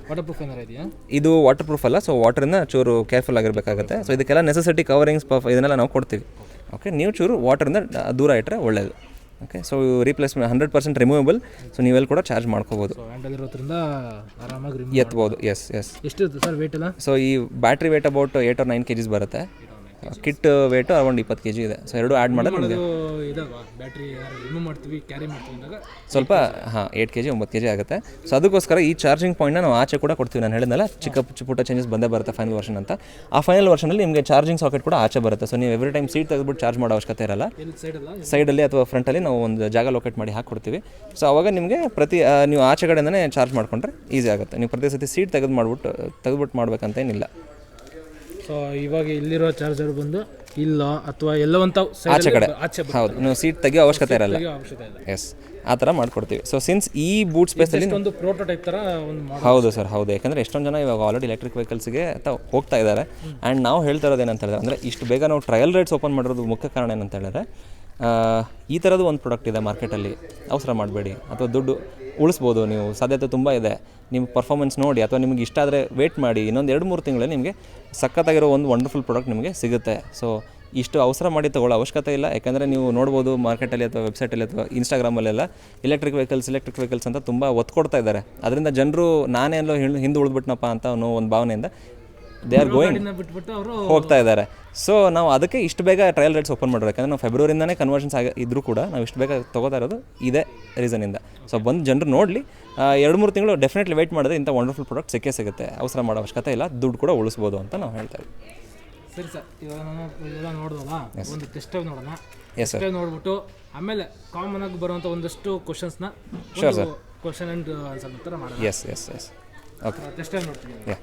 ಇದು ವಾಟರ್ ಪ್ರೂಫ್ ಅಲ್ಲ, ಸೊ ವಾಟರಿಂದ ಚೂರು ಕೇರ್ಫುಲ್ ಆಗಿರಬೇಕಾಗುತ್ತೆ. ಸೊ ಇದಕ್ಕೆಲ್ಲ ನೆಸೆಸಿಟಿ ಕವರಿಂಗ್ಸ್ ಇದನ್ನೆಲ್ಲ ನಾವು ಕೊಡ್ತೀವಿ. ಓಕೆ, ನೀವು ಚೂರು ವಾಟರಿಂದ ದೂರ ಇಟ್ಟರೆ ಒಳ್ಳೆಯದು. Okay, so replacement 100% removable. So ನೀವೆಲ್ಲಿ ಕೂಡ ಚಾರ್ಜ್ ಮಾಡ್ಕೋಬೋದು, ಎತ್ಬೋದು. ಎಸ್. ಎಷ್ಟು ಸರ್ ವೇಟ್ ಎಲ್ಲ? ಸೊ ಈ battery weight about 8 or 9 kgs ಬರುತ್ತೆ. ಕಿಟ್ ವೇಟು ಅರೌಂಡ್ 20 kg ಇದೆ. ಸೊ ಎರಡು ಆ್ಯಡ್ ಮಾಡೋದು ನಿಮಗೆ ಇದಾವ ಬ್ಯಾಟ್ರಿ ರಿಮೂವ್ ಮಾಡ್ತೀವಿ ಕ್ಯಾರಿ ಮಾಡ್ತೀವಿ ಅಂದಾಗ ಸ್ವಲ್ಪ 8 kg 9 kg ಆಗುತ್ತೆ. ಸೊ ಅದಕ್ಕೋಸ್ಕರ ಈ ಚಾರ್ಜಿಂಗ್ ಪಾಯಿಂಟ್ನ ನಾವು ಆಚೆ ಕೂಡ ಕೊಡ್ತೀವಿ. ನಾನು ಹೇಳಿದ್ನಲ್ಲ ಪುಟ್ಟ ಚೇಂಜಸ್ ಬಂದೇ ಬರುತ್ತೆ ಫೈನಲ್ ವರ್ಷನ್ ಅಂತ. ಆ ಫೈನಲ್ ವರ್ಷನಲ್ಲಿ ನಿಮಗೆ ಚಾರ್ಜಿಂಗ್ ಸಾಕೆಟ್ ಕೂಡ ಆಚೆ ಬರುತ್ತೆ. ಸೊ ನೀವು ಎವ್ರಿ ಟೈಮ್ ಸೀಟ್ ತೆಗೆದುಬಿಟ್ಟು ಚಾರ್ಜ್ ಮಾಡೋ ಅವಶ್ಯಕತೆ ಇರಲ್ಲ. ಸೈಡಲ್ಲಿ ಅಥವಾ ಫ್ರಂಟಲ್ಲಿ ನಾವು ಒಂದು ಜಾಗ ಲೊಕೇಟ್ ಮಾಡಿ ಹಾಕ್ಕೊಡ್ತೀವಿ. ಸೊ ಅವಾಗ ನಿಮಗೆ ನೀವು ಆಚೆ ಕಡೆಯಿಂದನೇ ಚಾರ್ಜ್ ಮಾಡ್ಕೊಂಡ್ರೆ ಈಸಿ ಆಗುತ್ತೆ. ನೀವು ಪ್ರತಿ ಸತಿ ಸೀಟ್ ತೆಗೆದುಬಿಟ್ಟು ಮಾಡ್ಬೇಕಂತೇನಿಲ್ಲ. ಸೊ ಇವಾಗ ಇಲ್ಲಿರೋ ಚಾರ್ಜರ್ ಬಂದು ಇಲ್ಲ ಅಥವಾ ಎಲ್ಲ ಒಂದು ಆಚೆ ಕಡೆ ಹೌದು, ನೀವು ಸೀಟ್ ತೆಗಿಯೋ ಅವಶ್ಯಕತೆ ಇರಲ್ಲ. ಎಸ್, ಆ ಥರ ಮಾಡ್ಕೊಡ್ತೀವಿ. ಸೊ ಸಿನ್ಸ್ ಈ ಬೂಟ್ ಸ್ಪೇಸಲ್ಲಿ ಒಂದು ಪ್ರೋಟೋಟೈಪ್ ಥರ ಒಂದು ಹೌದು ಸರ್, ಹೌದು. ಯಾಕಂದರೆ ಎಷ್ಟೊಂದು ಜನ ಇವಾಗ ಆಲ್ರೆಡಿ ಎಲೆಕ್ಟ್ರಿಕ್ ವೆಹಿಕಲ್ಸ್ಗೆ ಹೋಗ್ತಾ ಇದ್ದಾರೆ. ಆ್ಯಂಡ್ ನಾವು ಹೇಳ್ತಾ ಇರೋದು ಏನಂತ ಹೇಳಿದ್ರೆ, ಅಂದರೆ ಇಷ್ಟು ಬೇಗ ನಾವು ಟ್ರಯಲ್ ರೈಡ್ಸ್ ಓಪನ್ ಮಾಡಿರೋದು ಮುಖ್ಯ ಕಾರಣ ಏನಂತ ಹೇಳಿದ್ರೆ, ಈ ಥರದ್ದು ಒಂದು ಪ್ರಾಡಕ್ಟ್ ಇದೆ ಮಾರ್ಕೆಟಲ್ಲಿ, ಅವಸರ ಮಾಡಬೇಡಿ. ಅಥವಾ ದುಡ್ಡು ಉಳಿಸ್ಬೋದು, ನೀವು ಸಾಧ್ಯತೆ ತುಂಬ ಇದೆ. ನಿಮ್ಮ ಪರ್ಫಾರ್ಮೆನ್ಸ್ ನೋಡಿ ಅಥವಾ ನಿಮಗೆ ಇಷ್ಟ ಆದರೆ ವೇಟ್ ಮಾಡಿ, ಇನ್ನೊಂದು 2-3 ತಿಂಗಳಲ್ಲಿ ನಿಮಗೆ ಸಖತ್ತಾಗಿರೋ ಒಂದು ವಂಡರ್ಫುಲ್ ಪ್ರಾಡಕ್ಟ್ ನಿಮಗೆ ಸಿಗುತ್ತೆ. ಸೊ ಇಷ್ಟು ಅವಸರ ಮಾಡಿ ತೊಗೊಳ್ಳೋ ಅವಶ್ಯಕತೆ ಇಲ್ಲ. ಯಾಕಂದರೆ ನೀವು ನೋಡ್ಬೋದು ಮಾರ್ಕೆಟಲ್ಲಿ ಅಥವಾ ವೆಬ್ಸೈಟಲ್ಲಿ ಅಥವಾ ಇನ್ಸ್ಟಾಗ್ರಾಮಲ್ಲೆಲ್ಲ ಎಲೆಕ್ಟ್ರಿಕ್ ವೆಹಿಕಲ್ಸ್ ಅಂತ ತುಂಬ ಒತ್ತು ಕೊಡ್ತಾ ಇದ್ದಾರೆ. ಅದರಿಂದ ಜನರು ನಾನೇ ಎಲ್ಲೋ ಹಿಂದೆ ಉಳಿದ್ಬಿಟ್ನಪ್ಪ ಅಂತ ಅನ್ನೋ ಒಂದು ಭಾವನೆಯಿಂದ ದೇ ಆರ್ ಗೋಯಿಂಗ್ ಹೋಗ್ತಾ ಇದ್ದಾರೆ. ಸೊ ನಾವು ಅದಕ್ಕೆ ಇಷ್ಟು ಬೇಗ ಟ್ರಯಲ್ ರೈಡ್ಸ್ ಓಪನ್ ಮಾಡೋದು. ಯಾಕಂದರೆ ನಾವು ಫೆಬ್ರವರಿಯಿಂದನೇ ಕನ್ವರ್ಷನ್ಸ್ ಇದ್ದರೂ ಕೂಡ ನಾವು ಇಷ್ಟು ಬೇಗ ತೊಗೋತಾ ಇರೋದು ಇದೇ ರೀಸನಿಂದ. ಸೊ ಬಂದು ಜನರು ನೋಡಲಿ, 2-3 ತಿಂಗಳು ಡೆಫಿನೆಟ್ಲಿ ವೆಯ್ಟ್ ಮಾಡಿದ್ರೆ ಇಂಥ ವಂಡರ್ಫುಲ್ ಪ್ರಾಡಕ್ಟ್ ಸಿಗುತ್ತೆ. ಅವಸರ ಮಾಡೋ ಅವಶ್ಯಕತೆ ಇಲ್ಲ, ದುಡ್ಡು ಕೂಡ ಉಳಿಸ್ಬೋದು ಅಂತ ನಾವು ಹೇಳ್ತೇವೆ. ಸರಿ ಸರ್, ಇವಾಗ ನಾನು ಇದೆಲ್ಲ ನೋಡಿದಲ್ಲ, ಒಂದು ಟೆಸ್ಟ್ ಡ್ರೈವ್ ನೋಡೋಣ. ಎಸ್ ಸರ್, ನೋಡ್ಬಿಟ್ಟು ಆಮೇಲೆ ಕಾಮನ್ ಆಗಿ ಬರುವಂಥ ಒಂದಷ್ಟು ಕ್ವಶನ್ಸ್ನ ಶೋರ್ ಸರ್, ಕ್ವಶನ್ ಆ್ಯಂಡ್ ಆನ್ಸರ್ ಥರ ಮಾಡೋಣ. ಎಸ್ ಓಕೆ, ಟೆಸ್ಟ್ ಡ್ರೈವ್ ನೋಡ್ತೀನಿ.